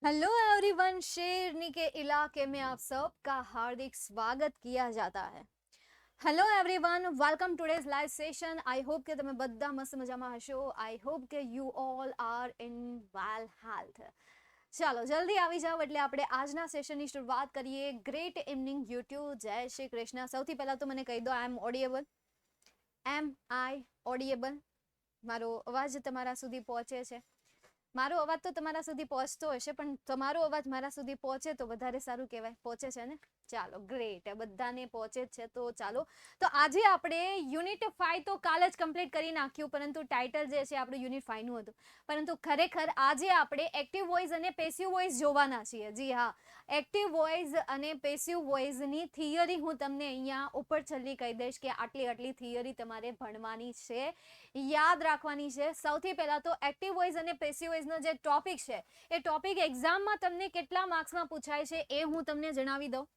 Hello everyone, शेरनी के इलाके में आप सबका हार्दिक स्वागत किया जाता है। Hello everyone, welcome today's live session. I hope કે તમે બધા મસ્ત મજામાં હશો. આઈ હોપ કે you all are in well health. ચાલો જલ્દી આવી જાઓ એટલે આપણે આજના સેશનની શરૂઆત કરીએ. ગ્રેટ ઇવનિંગ યુટ્યુબ, જય શ્રી કૃષ્ણ. સૌથી પહેલાં તો મને કહી દો, આઈ એમ ઓડિયેબલ? એમ આઈ ઓડિયેબલ? મારો અવાજ તમારા સુધી પહોંચે છે? મારો અવાજ તો તમારા સુધી પહોંચતો હશે, પણ તમારો અવાજ મારા સુધી પહોંચે તો વધારે સારું કહેવાય. પહોંચે છે ને? ચાલો ગ્રેટ, બધાને પહોંચે જ છે. તો ચાલો, તો આજે આપણે યુનિટ 5 તો કાલે જ કમ્પ્લીટ કરી નાખ્યું, પરંતુ ટાઇટલ જે છે આપણું યુનિટ 5 નું હતું. પરંતુ ખરેખર આજે આપણે એક્ટિવ વોઇસ અને પેસિવ વોઇસ જોવાના છીએ. જી હા, એક્ટિવ વોઇસ અને પેસિવ વોઇસની થિયરી હું તમને અહીંયા ઉપર છલ્લી કહી દઈશ કે આટલી થિયરી તમારે ભણવાની છે, યાદ રાખવાની છે. સૌથી પહેલા તો એક્ટિવ વોઇસ અને પેસિવ વોઇસનો જે ટોપિક છે એ ટોપિક એક્ઝામમાં તમને કેટલા માર્ક્સમાં પૂછાય છે એ હું તમને જણાવી દઉં.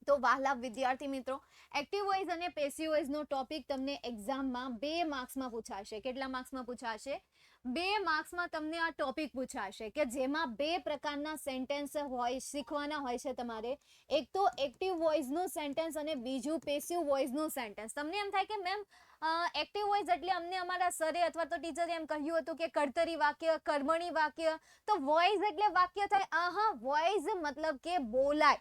તો વહાલા વિદ્યાર્થી મિત્રો, એક્ટિવ વોઇસ અને પેસિવ વોઇસનો ટોપિક તમને એક્ઝામમાં 2 માર્ક્સમાં પૂછાશે. કેટલા માર્ક્સમાં પૂછાશે? 2 માર્ક્સમાં તમને આ ટોપિક પૂછાશે કે જેમાં 2 પ્રકારના સેન્ટેન્સ હોય, શીખવાના હોય છે તમારે. એક તો એક્ટિવ વોઇસનું સેન્ટેન્સ અને બીજું પેસિવ વોઇસનું સેન્ટેન્સ. તમને એમ થાય કે મેમ એક્ટિવ વોઇસ એટલે અમને અમારા સરે અથવા તો ટીચરે એમ કહ્યું હતું કે કર્તરી વાક્ય, કર્મણી વાક્ય. તો વોઇસ એટલે વાક્ય થાય? આહા, વોઇસ મતલબ કે બોલાય.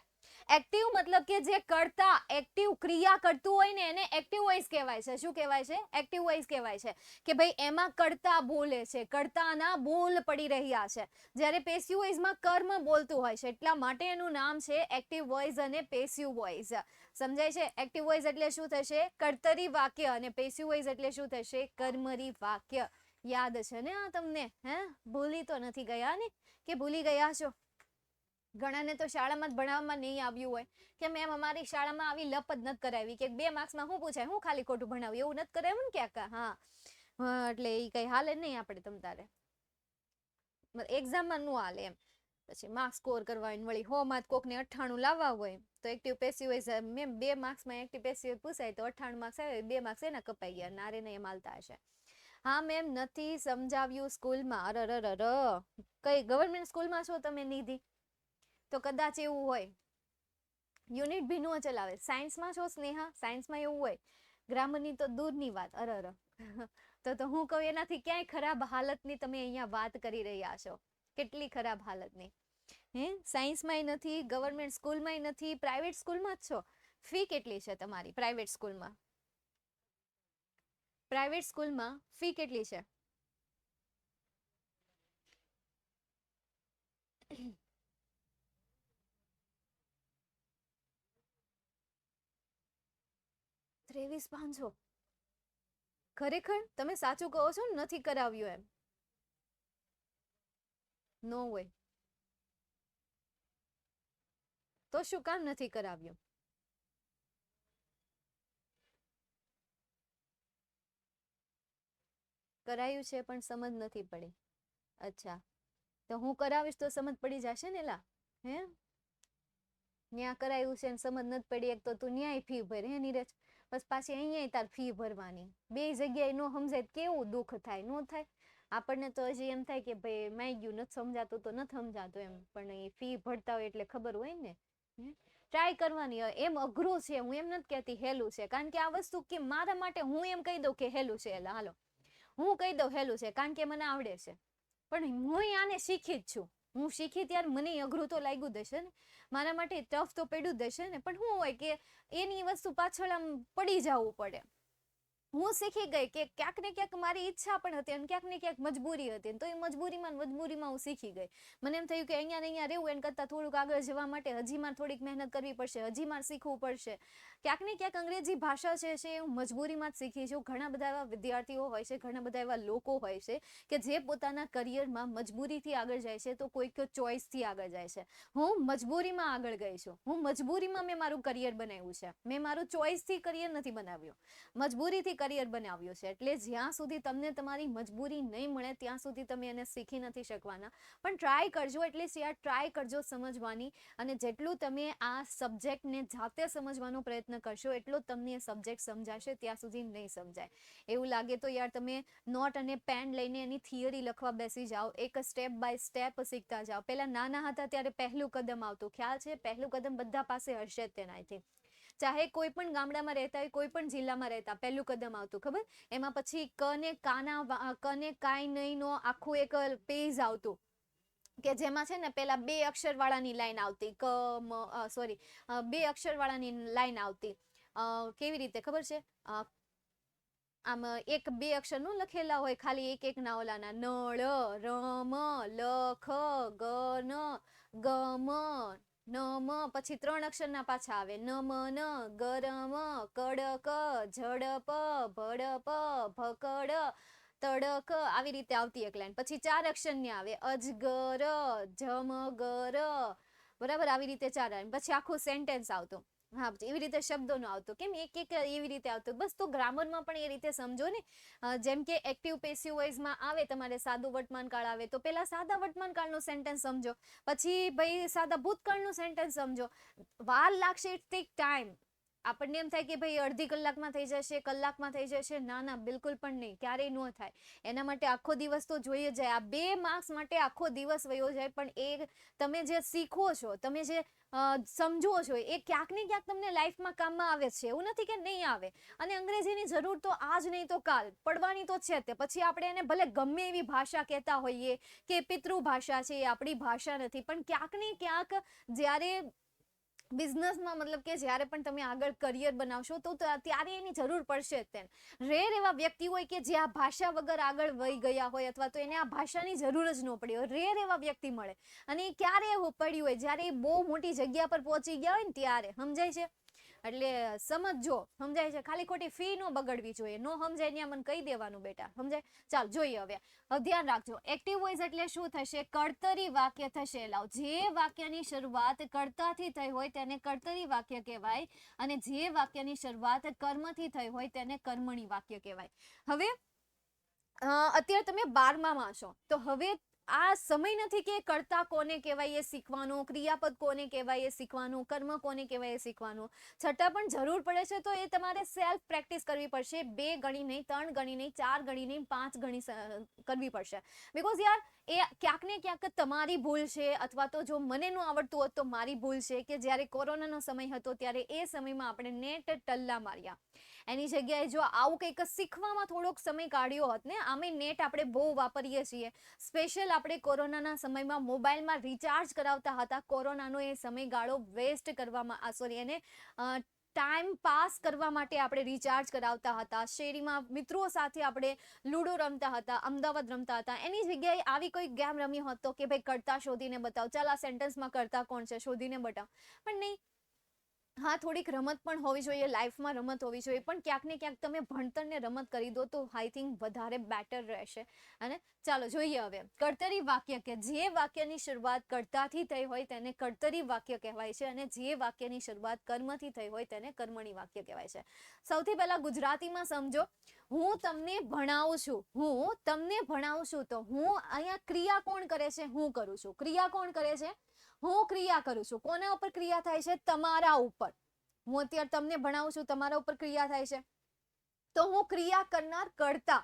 એક્ટિવ મતલબ કે જે કરતા, એક્ટિવ ક્રિયા કરતું હોય ને એને એક્ટિવ વોઇસ કહેવાય છે. શું કહેવાય છે? એક્ટિવ વોઇસ કહેવાય છે કે ભાઈ એમાં કરતા બોલે છે, કરતાના બોલ પડી રહ્યા છે. જ્યારે પેસિવ વોઇસમાં કર્મ બોલતું હોય છે, એટલા માટે એનું નામ છે એક્ટિવ વોઇસ અને પેસિવ વોઇસ. સમજાય છે? એક્ટિવ વોઇસ એટલે શું થશે? કર્તરી વાક્ય, અને પેસિવ વોઇસ એટલે શું થશે? કર્મરી વાક્ય. યાદ છે ને આ તમને? ભૂલી તો નથી ગયા ને? કે ભૂલી ગયા છો? ઘણાને તો શાળામાં જ ભણાવવામાં નહીં આવ્યું હોય કે મેમ અમારી શાળામાં આવી લપ જ નથી કરાવી, કે 2 માર્ક્સમાં શું પૂછાય, હું ખાલી ખોટું ભણાવ્યું, એવું નથી કરાવ્યું ને ક્યાંક. હા, એટલે એ કઈ હાલે નહીં આપણે તમ તારે એક્ઝામમાં નું હાલે એમ. પછી માર્ક્સ સ્કોર કરવા હોય, વળી 100 માં કોકને 98 લાવવા હોય તો એક્ટિવ પેસિવ હોય મેમ 2 માર્ક્સમાં એક્ટિવ પેસિવ પૂછાય તો 98 માર્ક્સ આવે, 2 માર્ક્સ એના કપાઈ ગયા. નારે ને એમ હાલતા હશે. હા મેમ, નથી સમજાવ્યું સ્કૂલમાં. અરર, કઈ ગવર્મેન્ટ સ્કૂલમાં છો તમે નિધિ? તો કદાચ એવું હોય, યુનિટ ભી નો ચલાવે. સાયન્સમાં છો સ્નેહા? સાયન્સમાં એવું હોય. ગ્રામરની તો દૂરની વાત. અરર, તો હું કહું એનાથી ક્યાંય ખરાબ હાલતની તમે અહીંયા વાત કરી રહ્યા છો. કેટલી ખરાબ હાલતની. સાયન્સમાંય નથી, ગવર્મેન્ટ સ્કૂલમાંય નથી, પ્રાઇવેટ સ્કૂલમાં જ છો. ફી કેટલી છે તમારી પ્રાઇવેટ સ્કૂલમાં? પ્રાઇવેટ સ્કૂલમાં ફી કેટલી છે? ₹23,500? ખરેખર તમે સાચું કહો છો? નથી કરાવ્યું એમ? નો હોય તો શું કામ નથી કરાવ્યું? કરાયું છે પણ સમજ નથી પડી. અચ્છા, તો હું કરાવીશ તો સમજ પડી જશે ને લા. ન્યા કરાયું છે ને સમજ નથી પડી, એક તો તું ન્યાય ફી ભર. નીરજ, બસ પાછી અહીંયા તાર ફી ભરવાની. 2 જગ્યાએ નો સમજાય કેવું દુઃખ થાય? નો થાય? આપણને તો હજી એમ થાય કે ભાઈ માઈ ગયું, નથી સમજાતું તો નથી સમજાતું એમ, પણ એ ફી ભરતા હોય એટલે ખબર હોય ને. ટ્રાય કરવાની. એમ અઘરું છે, હું એમ નથી કહેતી હેલું છે, કારણ કે આ વસ્તુ કે મારા માટે હું એમ કહી દઉં કે હેલું છે. એટલે હાલો હું કહી દઉં હેલું છે, કારણ કે મને આવડે છે. પણ હું આને શીખી જ છું. હું શીખી ત્યારે મને અઘરું તો લાગ્યું જ હશે ને, મારા માટે ટફ તો પડ્યું જ હશે ને. પણ શું હોય કે એની વસ્તુ પાછળ આમ પડી જવું પડે. હું શીખી ગઈ કે ક્યાંક ને ક્યાંક મારી ઈચ્છા પણ હતી અને ક્યાંક ને ક્યાંક મજબૂરી હતી, તો એ મજબૂરીમાં હું શીખી ગઈ. મને એમ થયું કે અહીંયા ને અહીંયા રહેવું એના કરતાં થોડુંક આગળ જવા માટે હજી મારે થોડીક મહેનત કરવી પડશે, હજી મારે શીખવું પડશે. ક્યાંક ને ક્યાંક અંગ્રેજી ભાષા છે હું મજબૂરીમાં જ શીખી છું. ઘણા બધા એવા વિદ્યાર્થીઓ હોય છે, ઘણા બધા એવા લોકો હોય છે કે જે પોતાના કરિયરમાં મજબૂરીથી આગળ જાય છે, તો કોઈક ચોઇસથી આગળ જાય છે. હું મજબૂરીમાં આગળ ગઈ છું. હું મજબૂરીમાં મેં મારું કરિયર બનાવ્યું છે. મેં મારું ચોઇસથી કરિયર નથી બનાવ્યું, મજબૂરીથી કરિયર બનાવ્યું છે, એટલે જ્યાં સુધી તમને તમારી મજબૂરી નહીં મળે ત્યાં સુધી તમે એને શીખી નથી શકવાના. પણ ટ્રાય કરજો, એટલીસ્ટ યાર ટ્રાય કરજો સમજવાની, અને જેટલું તમે આ સબ્જેક્ટને જાતે સમજવાનો પ્રયત્ન કરશો એટલો તમને એ સબ્જેક્ટ સમજાશે, ત્યાં સુધી નહીં સમજાય. એવું લાગે તો યાર તમે નોટ અને પેન લઈને એની થિયરી લખવા બેસી જાઓ, એક સ્ટેપ બાય સ્ટેપ શીખતા જાઓ. પહેલા નાના હતા ત્યારે પહેલું કદમ આવતું, ખ્યાલ છે? પહેલું કદમ બધા પાસે હશે જ તેના, આઈ થિંક. ચાહે કોઈ પણ ગામડામાં રહેતા હોય, કોઈ પણ જિલ્લામાં રહેતા, પહેલું કદમ આવતું, ખબર? એમાં પછી ક ને કાઈ નહીં નો આખું એક પેજ આવતું, કે જેમાં છે ને પેલા 2 અક્ષર વાળાની લાઈન આવતી, સોરી 2 અક્ષર વાળાની લાઈન આવતી. કેવી રીતે ખબર છે? આમ 1-2 અક્ષર નું લખેલા હોય, ખાલી એક ના ઓલાના, નળ, રમ, લખ, ગન, ગમ, નમ, પછી 3 અક્ષરના પાછા આવે, નમન, ગરમ, કડક, ઝડપ, ભડપ, ભકડ, તડક, આવી રીતે આવતી એક લાઈન. પછી 4 અક્ષરની આવે, અજગર, જમગર, બરાબર? આવી રીતે 4 લાઈન. પછી આખું સેન્ટેન્સ આવતું. હા, એવી રીતે શબ્દોનો આવતો. કેમ? એક એવી રીતે આવતું. બસ તો ગ્રામરમાં પણ એ રીતે સમજો ને. જેમ કે એક્ટિવ પેસિવ વોઇસમાં આવે તમારે સાદું વર્તમાન કાળ આવે, તો પેલા સાદા વર્તમાન કાળનું સેન્ટેન્સ સમજો, પછી ભાઈ સાદા ભૂતકાળનું સેન્ટેન્સ સમજો. વાર લાગશે, ઇટ ટેક ટાઈમ. આપણને એમ થાય કે ભાઈ અડધી કલાકમાં થઈ જશે, કલાકમાં થઈ જશે. ના, બિલકુલ પણ નહીં, ક્યારેય ન થાય. એના માટે આખો દિવસ તો જોઈએ જાય. આ 2 માર્ક્સ માટે આખો દિવસ વયો જાય, પણ એ તમે જે શીખો છો, તમે જે સમજો છો, એ ક્યાંક ને ક્યાંક તમને લાઈફમાં કામમાં આવે છે. એવું નથી કે નહીં આવે. અને અંગ્રેજીની જરૂર તો આજ નહીં તો કાલ પડવાની તો છે તે. પછી આપણે એને ભલે ગમે એવી ભાષા કહેતા હોઈએ કે પિતૃભાષા છે, એ આપણી ભાષા નથી, પણ ક્યાંક ને ક્યાંક જ્યારે બિઝનેસમાં, મતલબ કે જ્યારે પણ તમે આગળ કરિયર બનાવશો તો ત્યારે એની જરૂર પડશે જ. તેમ રેર એવા વ્યક્તિ હોય કે જે આ ભાષા વગર આગળ વહી ગયા હોય, અથવા તો એને આ ભાષાની જરૂર જ ન પડી હોય. રેર એવા વ્યક્તિ મળે. અને એ ક્યારે એવું પડ્યું હોય? જ્યારે એ બહુ મોટી જગ્યા પર પહોંચી ગયા હોય ને ત્યારે. સમજાય છે? એટલે સમજજો, સમજાય છે? ખાલી ખોટી ફી નો બગડવી જોઈએ. નો સમજાય ત્યાં મને કહી દેવાનું બેટા, સમજાય? ચાલ જોઈએ હવે ધ્યાન રાખજો. એક્ટિવ વોઇસ એટલે શું થશે? કર્તરી વાક્ય થશે. લાવ, જે વાક્યની શરૂઆત કર્તાથી થઈ હોય તેને કર્તરી વાક્ય કહેવાય, અને જે વાક્યની શરૂઆત કર્મથી થઈ હોય તેને કર્મણી વાક્ય કહેવાય. હવે અત્યારે તમે 12માં છો, તો હવે આ સમય નથી કે કર્તા કોને કહેવાય એ શીખવાનું, ક્રિયાપદ કોને કહેવાય એ શીખવાનું, કર્મ કોને કહેવાય એ શીખવાનું. છતાં પણ જરૂર પડે છે તો એ તમારે સેલ્ફ પ્રેક્ટિસ કરવી પડશે. 2 ગણી નહીં, 3 ગણી નહીં, 4 ગણી નહીં, 5 ગણી કરવી પડશે. બીકોઝ યાર એ ક્યાંક ને ક્યાંક તમારી ભૂલ છે, અથવા તો જો મને ન આવડતું હોત તો મારી ભૂલ છે કે જ્યારે કોરોનાનો સમય હતો ત્યારે એ સમયમાં આપણે નેટ ટલ્લા માર્યા. એની જગ્યાએ જો આવું કંઈક શીખવામાં થોડોક સમય કાઢ્યો હોત ને. આમે નેટ આપણે બહુ વાપરીએ છીએ. સ્પેશિયલ આપણે કોરોનાના સમયમાં મોબાઈલમાં રિચાર્જ કરાવતા હતા. કોરોનાનો એ સમયગાળો વેસ્ટ કરવામાં, સોરી, એને ટાઈમ પાસ કરવા માટે આપણે રિચાર્જ કરાવતા હતા. શેરીમાં મિત્રો સાથે આપણે લૂડો રમતા હતા, અમદાવાદ રમતા હતા. એની જગ્યાએ આવી કોઈ ગેમ રમી હોત તો કે ભાઈ કરતા શોધીને બતાવ, ચાલ આ સેન્ટેન્સમાં કરતા કોણ છે શોધીને બતાવ. પણ નહીં. હા, થોડીક રમત પણ હોવી જોઈએ, લાઈફમાં રમત હોવી જોઈએ, પણ ક્યાંક ને ક્યાંક તમે ભણતરને રમત કરી દો તો આઈ થિંક વધારે બેટર રહેશે. અને ચાલો જોઈએ હવે કર્તરી વાક્ય, કે જે વાક્યની શરૂઆત કર્તાથી થઈ હોય તેને કર્તરી વાક્ય કહેવાય છે, અને જે વાક્યની શરૂઆત કર્મથી થઈ હોય તેને કર્મણી વાક્ય કહેવાય છે. સૌથી પહેલા ગુજરાતીમાં સમજો. હું તમને ભણાવું છું, હું તમને ભણાવું છું, તો હું અહીંયા ક્રિયા કોણ કરે છે? હું કરું છું. ક્રિયા કોણ કરે છે? હું ક્રિયા કરું છું. કોના ઉપર ક્રિયા થાય છે? તમારા ઉપર. હું અત્યારે તમને ભણાવું છું, તમારા ઉપર ક્રિયા થાય છે, તો હું ક્રિયા કરનાર કર્તા.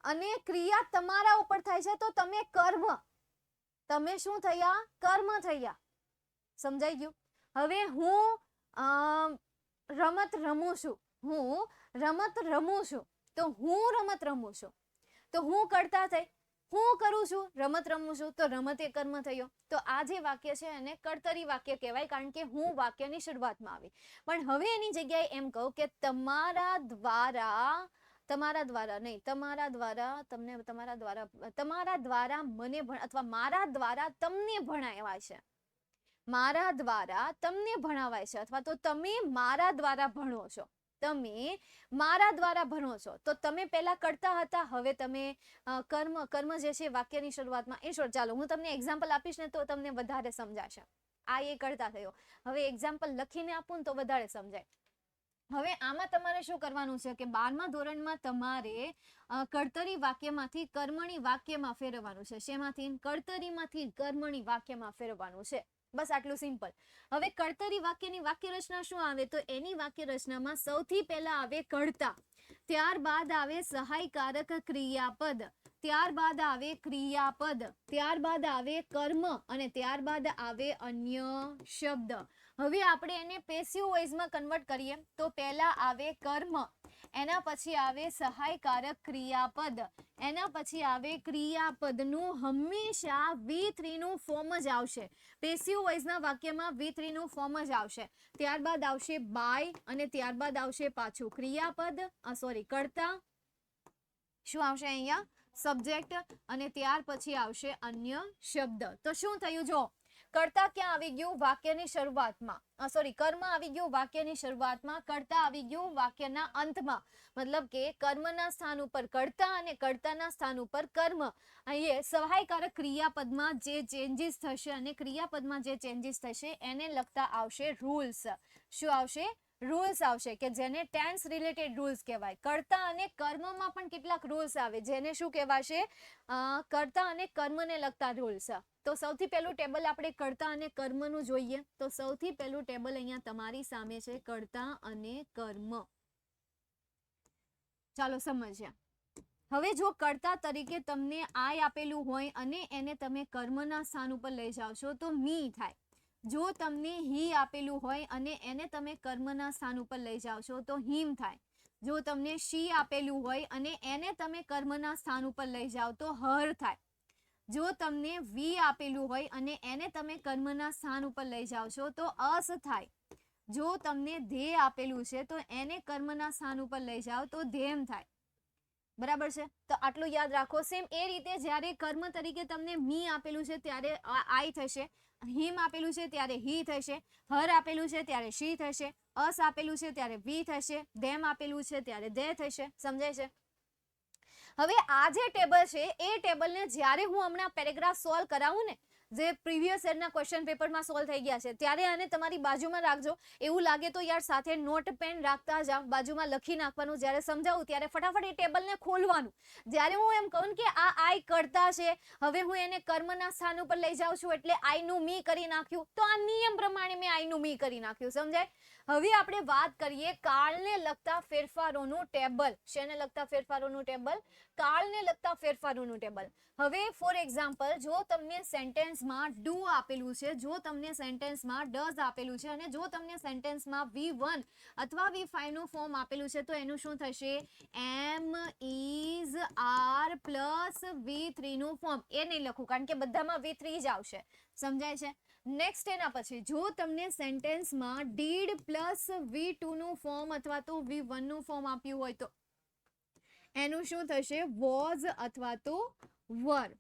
અને ક્રિયા તમારા ઉપર થાય છે તો તમે કર્મ. તમે શું થયા? કર્મ થયા. સમજાઈ ગયું? હવે હું રમત રમું છું, હું રમત રમું છું, તો હું રમત રમું છું, તો હું કરતા થઈ. હું કરું છું, રમત રમું છું, તો રમત એ કર્મ થયો. તો આ જે વાક્ય છે એને કર્તરી વાક્ય કહેવાય, કારણ કે હું વાક્યની શરૂઆતમાં આવી. પણ હવે એની જગ્યાએ એમ કહું કે તમારા દ્વારા, તમારા દ્વારા નહીં, તમારા દ્વારા તમને, તમારા દ્વારા મને અથવા મારા દ્વારા તમને ભણાવાય છે. મારા દ્વારા તમને ભણાવાય છે, અથવા તો તમે મારા દ્વારા ભણો છો. તમે મારા દ્વારા ભણો છો. તો તમે પહેલા કરતા હતા, હવે તમે કર્મ જે છે વાક્યની શરૂઆતમાં એ છોડ. ચાલો હું તમને એક્ઝામ્પલ આપીશ ને તો તમને વધારે સમજાશે. આ એ કરતા થયો. હવે એક્ઝામ્પલ લખીને આપું ને તો વધારે સમજાય. હવે આમાં તમારે શું કરવાનું છે કે 12મા ધોરણમાં તમારે કર્તરી વાક્યમાંથી કર્મણી વાક્યમાં ફેરવવાનું છે. શેમાંથી? કર્તરીમાંથી કર્મણી વાક્યમાં ફેરવવાનું છે. બસ આટલું સિમ્પલ. હવે કર્તરી વાક્યની વાક્ય રચના શું આવે? તો એની વાક્ય રચનામાં સૌથી પહેલા આવે કર્તા, ત્યારબાદ આવે સહાયકારક ક્રિયાપદ, ત્યારબાદ આવે ક્રિયાપદ, ત્યારબાદ આવે કર્મ અને ત્યારબાદ આવે અન્ય શબ્દ. હવે આપણે એને પેસિવ વોઇસમાં કન્વર્ટ કરીએ તો પહેલા આવે કર્મ, એના પછી આવે સહાયકારક ક્રિયાપદ, એના પછી આવે ક્રિયાપદનું હંમેશા V3 નું ફોર્મ જ આવશે. પેસિવ વોઇસના વાક્યમાં V3 નું ફોર્મ જ આવશે. ત્યારબાદ આવશે બાય અને ત્યારબાદ આવશે પાછું ક્રિયાપદ, કર્તા, શું આવશે અહીંયા? સબ્જેક્ટ, અને ત્યાર પછી આવશે અન્ય શબ્દ. તો શું થયું? જો કર્તા ક્યાં આવી ગયું? વાક્યની શરૂઆતમાં. કર્મ આવી ગયું વાક્યની શરૂઆતમાં, કર્તા આવી ગયું વાક્યના અંતમાં. મતલબ કે કર્મના સ્થાન ઉપર કર્તા અને કર્તાના સ્થાન ઉપર કર્મ. અહીંયા સહાયકારક ક્રિયાપદમાં જે ચેન્જીસ થશે અને ક્રિયાપદમાં જે ચેન્જીસ થશે એને લગતા આવશે રૂલ્સ. શું આવશે? રૂલ્સ આવશે, કે જેને ટેન્સ રિલેટેડ રૂલ્સ કહેવાય. કર્તા અને કર્મમાં પણ કેટલાક રૂલ્સ આવે જેને શું કહેવાશે? કર્તા અને કર્મને લગતા રૂલ્સ. તો સૌથી પહેલું ટેબલ આપણે કર્તા અને કર્મનું જોઈએ. તો સૌથી પહેલું ટેબલ અહીંયા તમારી સામે છે, કર્તા અને કર્મ. ચાલો સમજ્યા. હવે જો કર્તા તરીકે તમને આય આપેલું હોય અને એને તમે કર્મના સ્થાન ઉપર લઈ જાઓ છો તો મી થાય. જો તમને હી આપેલું હોય અને એને તમે કર્મના સ્થાન ઉપર લઈ જાઓ છો તો હિમ થાય. જો તમને શી આપેલું હોય અને એને તમે કર્મના સ્થાન ઉપર લઈ જાઓ તો હર થાય. જો તમને વી આપેલું હોય અને એને તમે કર્મના સ્થાન ઉપર લઈ જાઓ છો તો અસ થાય. જો તમને ધ્યેય આપેલું છે તો એને કર્મના સ્થાન ઉપર લઈ જાઓ તો ધેમ થાય. બરાબર છે? તો આટલું યાદ રાખો. સેમ એ રીતે જ્યારે કર્મ તરીકે તમને મી આપેલું છે ત્યારે આઈ થશે, હિમ આપેલું છે ત્યારે હી થશે, હર આપેલું છે ત્યારે શી થશે, અસ આપેલું છે ત્યારે વી થશે, ધેમ આપેલું છે ત્યારે ધે થશે. સમજાય છે? હવે આ જે ટેબલ છે એ ટેબલને જ્યારે હું હમણાં પેરેગ્રાફ સોલ્વ કરાવું ને, જે પ્રીવિયસ યરના ક્વેશ્ચન પેપરમાં સોલ્વ થઈ ગયા છે, ત્યારે આને તમારી બાજુમાં રાખજો. એવું લાગે તો યાર સાથે નોટ પેન રાખતા જાઓ, બાજુમાં લખી નાખવાનું. જ્યારે સમજાવું ત્યારે ફટાફટ એ ટેબલને ખોલવાનું. જ્યારે હું એમ કહું કે આ આઈ કર્તા છે, હવે હું એને કર્મના સ્થાન ઉપર લઈ જાઉં છું એટલે આઈનું મી કરી નાખ્યું, તો આ નિયમ પ્રમાણે મેં આઈનું મી કરી નાખ્યું. સમજાય? હવે આપણે વાત કરીએ કાળને લગતા ફેરફારોનું ટેબલ. શેને લગતા ફેરફારોનું ટેબલ? કાળને લગતા ફેરફારોનું ટેબલ. હવે ફોર એક્ઝામ્પલ, જો તમને સેન્ટેન્સમાં ડુ આપેલું છે, જો તમને સેન્ટેન્સમાં ડઝ આપેલું છે અને જો તમને સેન્ટેન્સમાં V1 અથવા V5 નું ફોર્મ આપેલું છે તો એનું શું થશે? એમ ઇઝ આર પ્લસ V3 નું ફોર્મ. એ નહીં લખું કારણ કે બધામાં V3 જ આવશે. સમજાય છે? નેક્સ્ટ એના પછી જો તમને સેન્ટેન્સમાં ડીડ પ્લસ V2 નું ફોર્મ અથવા તો V1 નું ફોર્મ આપ્યું હોય તો એનું શું થશે? વોઝ અથવા તો વર.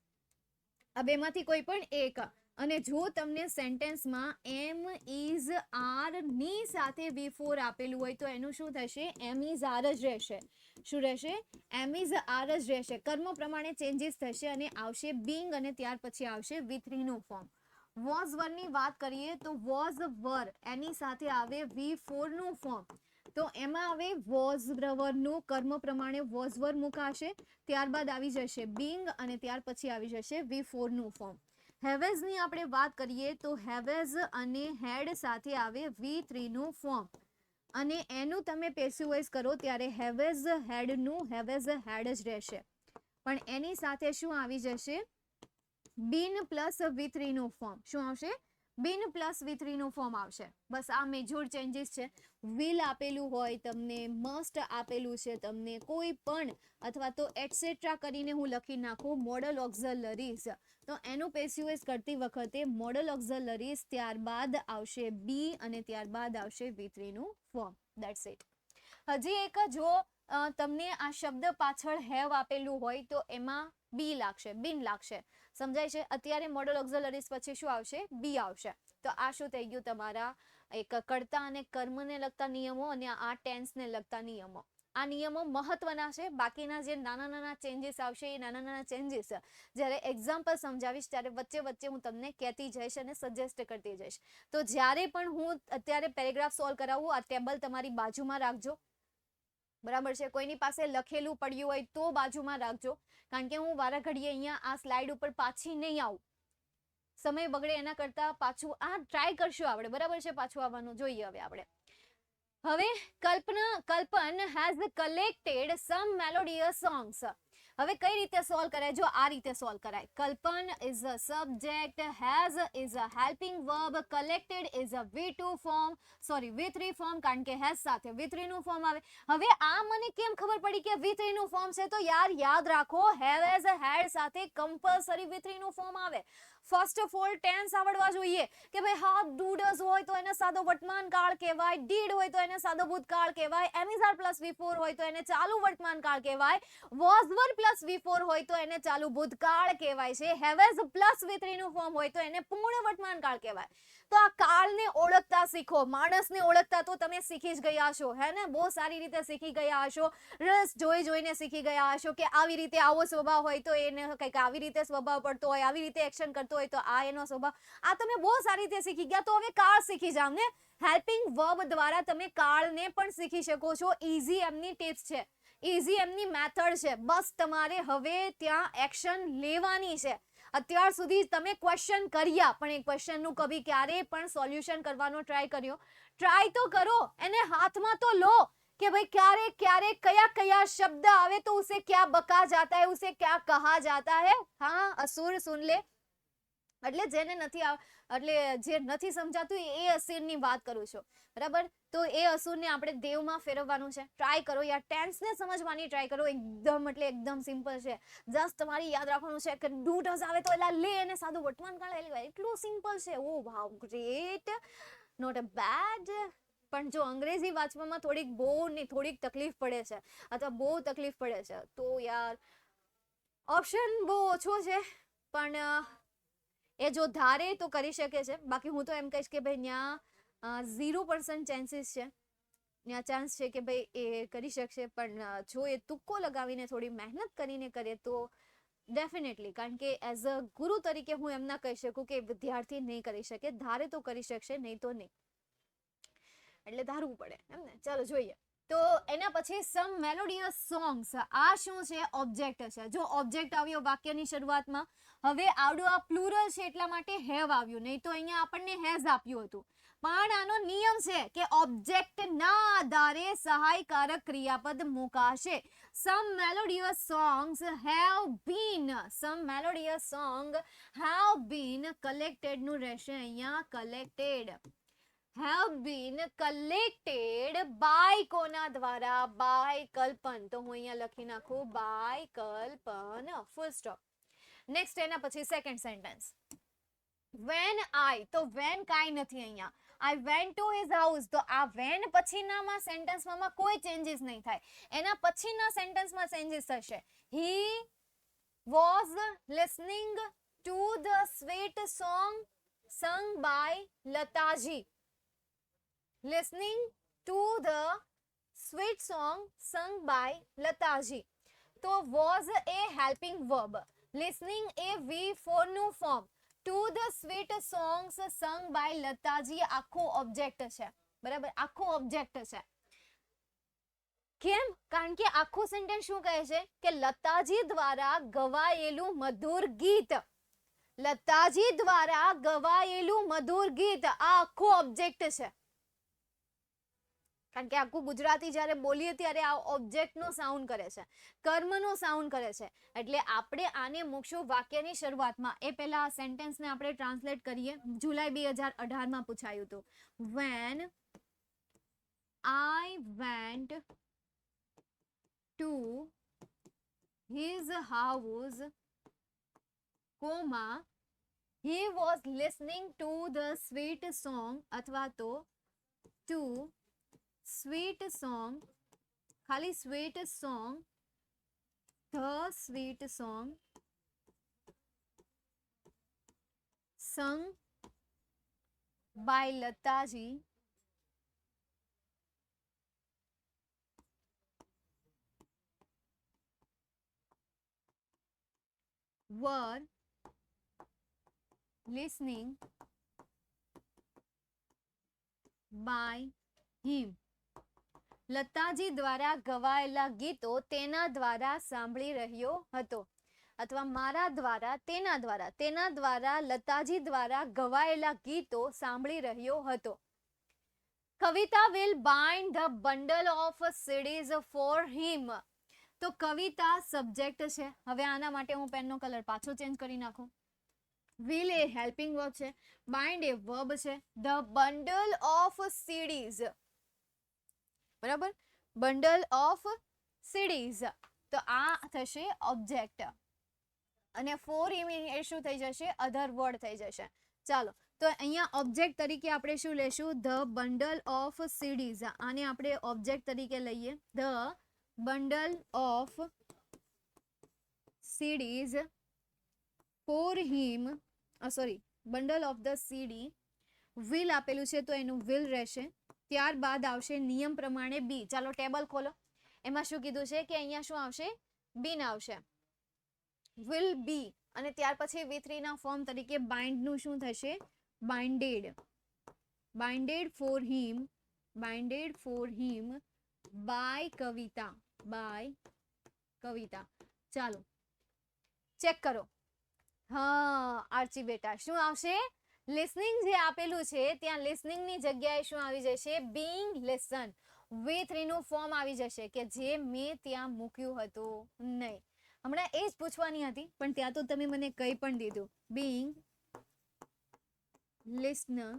આ બેમાંથી કોઈ પણ એક. અને જો તમને સેન્ટેન્સમાં એમ ઇઝ આર ની સાથે V4 આપેલું હોય તો એનું શું થશે? એમ ઇઝ આર જ રહેશે. શું રહેશે? એમ ઇઝ આર જ રહેશે. કર્મ પ્રમાણે ચેન્જીસ થશે અને આવશે બીંગ અને ત્યાર પછી આવશે V3 નું ફોર્મ. વોઝ વર ની વાત કરીએ તો વોઝ વર એની સાથે આવે V4 નું ફોર્મ. તો એમાં આવે વોઝ વરનું કર્મ પ્રમાણે વોઝ વર મુકાશે, ત્યારબાદ આવી જશે બીંગ અને ત્યાર પછી આવી જશે V4 નું ફોર્મ. હેવેઝ ની આપણે વાત કરીએ તો હેવેઝ અને હેડ સાથે આવે V3 નું ફોર્મ અને એનું તમે પેસિવ વોઇસ કરો ત્યારે હેવેઝ હેડ નું હેવેઝ હેડ જ રહેશે. પણ એની સાથે શું આવી જશે? બીન પ્લસ V3 નું ફોર્મ. શું આવશે? બીન પ્લસ V3 નું ફોર્મ આવશે. બસ આ મેજર ચેન્જીસ છે. વિલ આપેલું હોય તમને, મસ્ટ આપેલું છે તમને, કોઈ પણ અથવા તો એટસેટ્રા કરીને હું લખી નાખું મોડલ ઓક્ઝલરીઝ, તો એનું પેસિવ વોઇસ કરતી વખતે મોડલ ઓક્ઝલરીઝ ત્યારબાદ આવશે બી અને ત્યારબાદ આવશે V3 નું ફોર્મ. That's it. હજી એક, જો તમને આ શબ્દ પાછળ હેવ આપેલું હોય તો એમાં બી લાગશે, બીન લાગશે. સમજાય છે? અત્યારે મોડલ ઓક્ઝલરીઝ પછી શું આવશે? બી આવશે. તો આ શું થઈ ગયું? તમારા એક કર્તા અને કર્મને લગતા નિયમો અને આ ટેન્સને લગતા નિયમો. આ નિયમો મહત્વના છે. બાકીના જે નાના નાના ચેન્જીસ આવશે એ નાના નાના ચેન્જીસ જ્યારે એક્ઝામ્પલ સમજાવીશ ત્યારે વચ્ચે વચ્ચે હું તમને કહેતી જઈશ અને સજેસ્ટ કરતી જઈશ. તો જ્યારે પણ હું અત્યારે પેરેગ્રાફ સોલ્વ કરાવું, આ ટેબલ તમારી બાજુમાં રાખજો, બરાબર છે. કોઈની પાસે લખેલું પડ્યું હોય તો બાજુમાં રાખજો, કારણ કે હું વારા ઘડીએ અહીંયા આ સ્લાઇડ ઉપર પાછી નહીં આવું, સમય બગડે એના કરતાં પાછું આ ટ્રાય કરશું આપણે, બરાબર છે. પાછું આવવાનું જોઈએ હવે કલ્પન has collected sum melodious songs. હવે કઈ રીતે સોલ્વ કરાય? જો આ રીતે સોલ્વ કરાય. Kalpan is a subject, has is a helping verb, collected is a V2 form, sorry V3 form, કારણ કે હેઝ સાથે V3 નું ફોર્મ આવે. હવે આ મને કેમ ખબર પડી કે V3 નું ફોર્મ છે? તો યાર યાદ રાખો, હેવ એઝ હેડ સાથે કમ્પલસરી V3 નું ફોર્મ આવે. ફર્સ્ટ ઓફ ઓલ ટેન્સ આવડવા જોઈએ કે ભાઈ હા ડુડસ હોય તો એને સાદો વર્તમાન કાળ કહેવાય, ડીડ હોય તો એને સાદો ભૂતકાળ કહેવાય, એમિઝાર પ્લસ V4 હોય તો એને ચાલુ વર્તમાન કાળ કહેવાય, વોઝ વર પ્લસ V4 હોય તો એને ચાલુ ભૂતકાળ કહેવાય છે, હેવેઝ પ્લસ V3 નું ફોર્મ હોય તો એને પૂર્ણ વર્તમાન કાળ કહેવાય. તો આ કાળને ઓળખતા શીખો. માણસને ઓળખતા તો તમે શીખી જ ગયા હશો, હે ને? બહુ સારી રીતે શીખી ગયા હશો, રસ જોઈ જોઈને શીખી ગયા હશો કે આવી રીતે આવો સ્વભાવ હોય તો એને કંઈક આવી રીતે સ્વભાવ પડતો હોય, આવી રીતે એક્શન કરતો હોય તો આ એનો સ્વભાવ. આ તમે બહુ સારી રીતે શીખી ગયા. તો હવે કાળ શીખી જાવ ને. હેલ્પિંગ વર્બ દ્વારા તમે કાળને પણ શીખી શકો છો. ઇઝી એમની ટિપ્સ છે, ઇઝી એમની મેથડ છે. બસ તમારે હવે ત્યાં એક્શન લેવાની છે. અત્યાર સુધી તમે ક્વેશ્ચન કર્યા પણ એ ક્વેશ્ચનનું કભી ક્યારે પણ સોલ્યુશન કરવાનો ટ્રાય કર્યો? ટ્રાય તો કરો, એને હાથમાં તો લો कि भाई क्यारे क्यारे कया कया शब्द आवे तो उसे क्या बका जाता है, उसे क्या कहा जाता है. हाँ असुर सुन ले. એટલે જેને નથી એટલે જે નથી સમજાતું એ અસુરની વાત કરું છું, બરાબર? તો એ અસુરને આપણે દેવમાં ફેરવવાનું છે. ટ્રાય કરો યાર, ટેન્સને સમજવાની ટ્રાય કરો. એકદમ એટલે એકદમ સિમ્પલ છે. જસ્ટ તમારે યાદ રાખવાનું છે કે ડૂટસ આવે તો એલા લે અને સાદું વર્તમાન કાળ લેવાય. એટલું સિમ્પલ છે. ઓ વાવ, ગ્રેટ, નોટ અ બેડ. પણ જો અંગ્રેજી વાંચવામાં થોડીક તકલીફ પડે છે અથવા બહુ તકલીફ પડે છે તો યાર ઓપ્શન બહુ ઓછો છે, પણ એ જો ધારે તો કરી શકે છે. બાકી હું તો એમ કહીશ કે ભાઈ ત્યાં 0% ચાન્સીસ છે, ત્યાં ચાન્સ છે કે ભાઈ એ કરી શકશે. પણ જો એ તુક્કો લગાવીને થોડી મહેનત કરીને કરે તો ડેફિનેટલી, કારણ કે એઝ અ ગુરુ તરીકે હું એમ ના કહી શકું કે વિદ્યાર્થી નહીં કરી શકે. ધારે તો કરી શકશે, નહીં તો નહીં. એટલે ધારવું પડે એમ ને. ચાલો જોઈએ. તો એના પછી સમ મેલોડિયસ સોંગ્સ. આ શું છે? ઓબ્જેક્ટ છે. જો ઓબ્જેક્ટ આવ્યો વાક્યની શરૂઆતમાં, હવે આવડું આ પ્લુરલ છે એટલા માટે હેવ આવ્યું, નહીં તો અહીંયા આપણને હેઝ આપ્યું હતું. પણ આનો નિયમ છે કે ઓબ્જેક્ટના આધારે સહાયકારક ક્રિયાપદ મુકાશે. Some melodious songs have been, some melodious song have been, collected નું રહેશે અહીંયા collected. have been collected by કોના દ્વારા? by કલ્પન. તો હું અહીંયા લખી નાખું by કલ્પન, ફૂલ સ્ટોપ. નેક્સ્ટ એના પછી સેકન્ડ સેન્ટેન્સ. when I, તો when કાંઈ નથી અહીંયા. I went to his house, તો આ when પછીનામાં સેન્ટેન્સમાં કોઈ ચેન્જીસ નહીં થાય. એના પછીના સેન્ટેન્સમાં ચેન્જીસ થશે. he was listening to the sweet song sung by Lataji. listening to the sweet song sung by Lataji. તો was A helping verb, listening A V4 નું form, to the sweet songs sung by Lataji આખું object છે, બરાબર? આખું object છે. કેમ? કારણ કે આખું સેન્ટેન્સ શું કહે છે કે લતાજી દ્વારા ગવાયેલું મધુર ગીત, લતાજી દ્વારા ગવાયેલું મધુર ગીત, આ આખું ઓબ્જેક્ટ છે. કારણ કે આખું ગુજરાતી જ્યારે બોલીએ ત્યારે આ ઓબ્જેક્ટનો સાઉન્ડ કરે છે, કર્મનો સાઉન્ડ કરે છે. એટલે આપણે આને મૂકશું વાક્યની શરૂઆતમાં. એ પહેલા આ સેન્ટેન્સને આપણે ટ્રાન્સલેટ કરીએ. જુલાઈ 2018માં પૂછાયું હતું. when I went to his house, he was listening to the sweet song, અથવા તો to sweet song, ખાલી sweet song, the sweet song sung by Lataji were listening by him. Lataji દ્વારા ગવાયેલા ગીતો તેના દ્વારા સાંભળી રહ્યો હતો, અથવા મારા દ્વારા તેના દ્વારા લતાજી દ્વારા ગવાયેલા ગીતો સાંભળી રહ્યો હતો. કવિતા will bind the bundle of CDs for him. તો કવિતા સબ્જેક્ટ છે. હવે આના માટે હું પેનનો કલર પાછો ચેન્જ કરી નાખું. will એ હેલ્પિંગ વર્બ છે, bind એ વર્બ છે. the bundle of CDs, બરાબર, bundle of CDs, તો આ થશે ઓબ્જેક્ટ, અને for him એ શું થઈ જશે? અધર વર્ડ થઈ જશે. ચાલો, તો અહીંયા ઓબ્જેક્ટ તરીકે આપણે શું લેશું? the bundle of CDs. આને આપણે ઓબ્જેક્ટ તરીકે લઈએ. the bundle of CDs for him, bundle of the CD. will આપેલું છે તો એનું will રહેશે. ત્યારબાદ આવશે નિયમ પ્રમાણે બી. ચાલો ટેબલ ખોલો. એમાં શું કીધું છે કે અહીંયા શું આવશે? બીન આવશે, will be. અને ત્યાર પછી V3 ના ફોર્મ તરીકે bind નું શું થશે? binded. binded for him by કવિતા. ચાલો ચેક કરો. હા આર્ચી બેટા, શું આવશે? લિસનિંગ જે આપેલું છે ત્યાં લિસનિંગ ની જગ્યાએ શું આવી જશે? being listen. V3 નું ફોર્મ આવી જશે કે જે મેં ત્યાં મૂક્યું હતું નહીં. હમણાં એ જ પૂછવાની હતી પણ ત્યાં તો તમે મને કંઈ પણ દીધું. being listener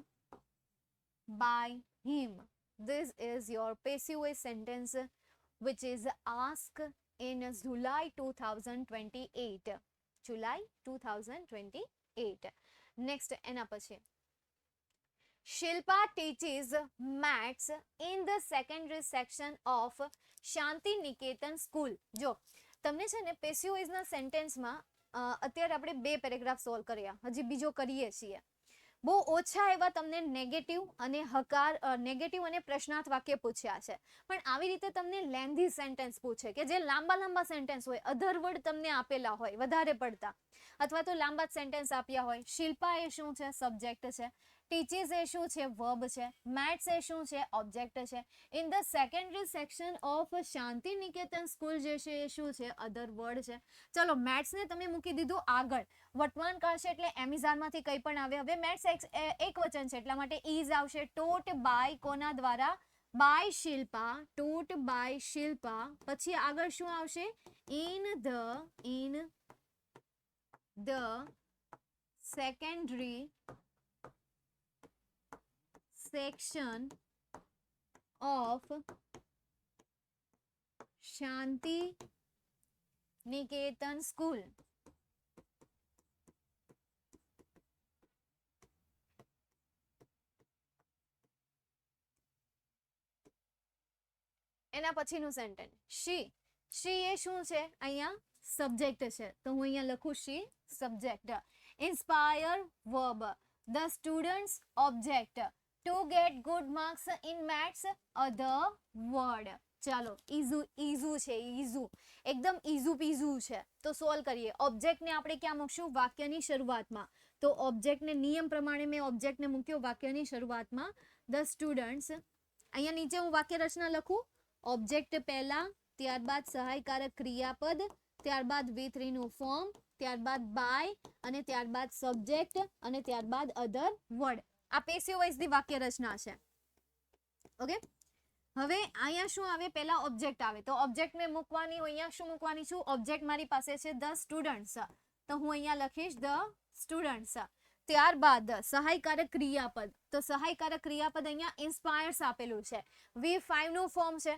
by him. This is your passive voice sentence which is asked in July 2028. July 2028. Next, એના પછી Shilpa teaches maths in the secondary section of Shanti Niketan School. જો તમને છે ને પેસિવ વોઇસના સેન્ટેન્સમાં અત્યારે આપણે 2 પેરેગ્રાફ સોલ્વ કર્યા, હજી બીજો કરીએ છીએ. બહુ ઓછા એવા તમને નેગેટિવ અને પ્રશ્નાર્થ વાક્ય પૂછ્યા છે, પણ આવી રીતે તમને લેન્ધી સેન્ટેન્સ પૂછે કે જે લાંબા સેન્ટેન્સ હોય, અધર વર્ડ તમને આપેલા હોય વધારે પડતા, અથવા તો લાંબા સેન્ટેન્સ આપ્યા હોય. શિલ્પા એ શું છે? સબ્જેક્ટ છે. ટીચીસ એ શું છે? વર્બ છે. મેથ્સ એ શું છે? ઓબ્જેક્ટ છે. In the secondary section of Shanti Niketan school જે છે એ શું છે? અધર વર્ડ છે. ચલો મેથ્સને તમે મૂકી દીધું આગળ. વર્તમાન કાળ છે એટલે એમિઝાનમાંથી કંઈ પણ આવે. હવે મેથ્સ એક વચન છે એટલા માટે ઇઝ આવશે. ટોટ બાય કોના દ્વારા? By Shilpa. Taught by Shilpa. પછી આગળ શું આવશે? In the secondary section of Shanti Niketan School. એના પછીનું સેન્ટેન્સ she એ શું છે? અહીંયા સબ્જેક્ટ છે તો હું અહીંયા લખું she subject. inspire verb. the students object. to get good marks in maths other word. ચાલો ઈઝુ છે, એકદમ ઈઝુ પીઝુ છે. તો સોલ્વ કરીએ. ઓબ્જેક્ટને આપણે ક્યાં મૂકશું? વાક્યની શરૂઆતમાં. તો ઓબ્જેક્ટને નિયમ પ્રમાણે મેં ઓબ્જેક્ટને મૂક્યો વાક્યની શરૂઆતમાં. The students. અહીંયા નીચે હું વાક્ય રચના લખું. ઓબ્જેક્ટ પહેલા, ત્યારબાદ સહાયકારક ક્રિયાપદ, ત્યારબાદ V3 નું ફોર્મ, ત્યારબાદ બાય, અને ત્યારબાદ સબ્જેક્ટ, અને ત્યારબાદ અધર વર્ડ. આ પેસિવ વોઇસની વાક્ય રચના છે. ઓકે, હવે અહીંયા શું આવે? પહેલા ઓબ્જેક્ટ આવે તો ઓબ્જેક્ટ મેં મૂકવાની, હું અહીંયા શું મૂકવાની છું? ઓબ્જેક્ટ મારી પાસે છે ધ સ્ટુડન્ટ્સ, તો હું અહીંયા લખીશ ધ સ્ટુડન્ટ્સ. ત્યારબાદ સહાયકારક ક્રિયાપદ, તો સહાયકારક ક્રિયાપદ અહીંયા ઇન્સ્પાયર્સ આપેલું છે. V5 નું ફોર્મ છે.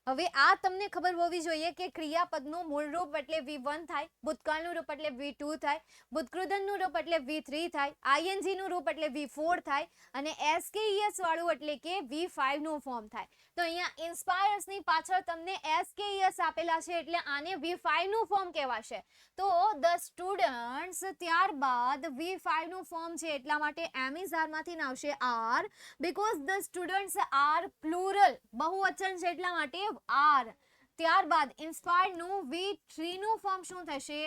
હવે આ તમને ખબર હોવી જોઈએ કે ક્રિયાપદનું મૂળ રૂપ એટલે V1 થાય, ભૂતકાળનું રૂપ એટલે V2 થાય, ભૂતકૃદનનું રૂપ એટલે V3 થાય, ING નું રૂપ એટલે V4 થાય, અને SKES વાળું એટલે કે V5 નું ફોર્મ થાય. તો અહીંયા ઇન્સ્પાયર્સ ની પાછળ તમને SKES આપેલા છે એટલે આને V5 નું ફોર્મ કહેવાશે. તો ધ સ્ટુડન્ટ્સ, ત્યારબાદ V5 નું ફોર્મ છે એટલા માટે એમિઝાર માંથી આવશે R, because the students are plural, બહુવચન છે એટલા માટે આર. ત્યારબાદ ઇન્સ્પાયર્ડ નું V3 નું ફોર્મ શું થશે?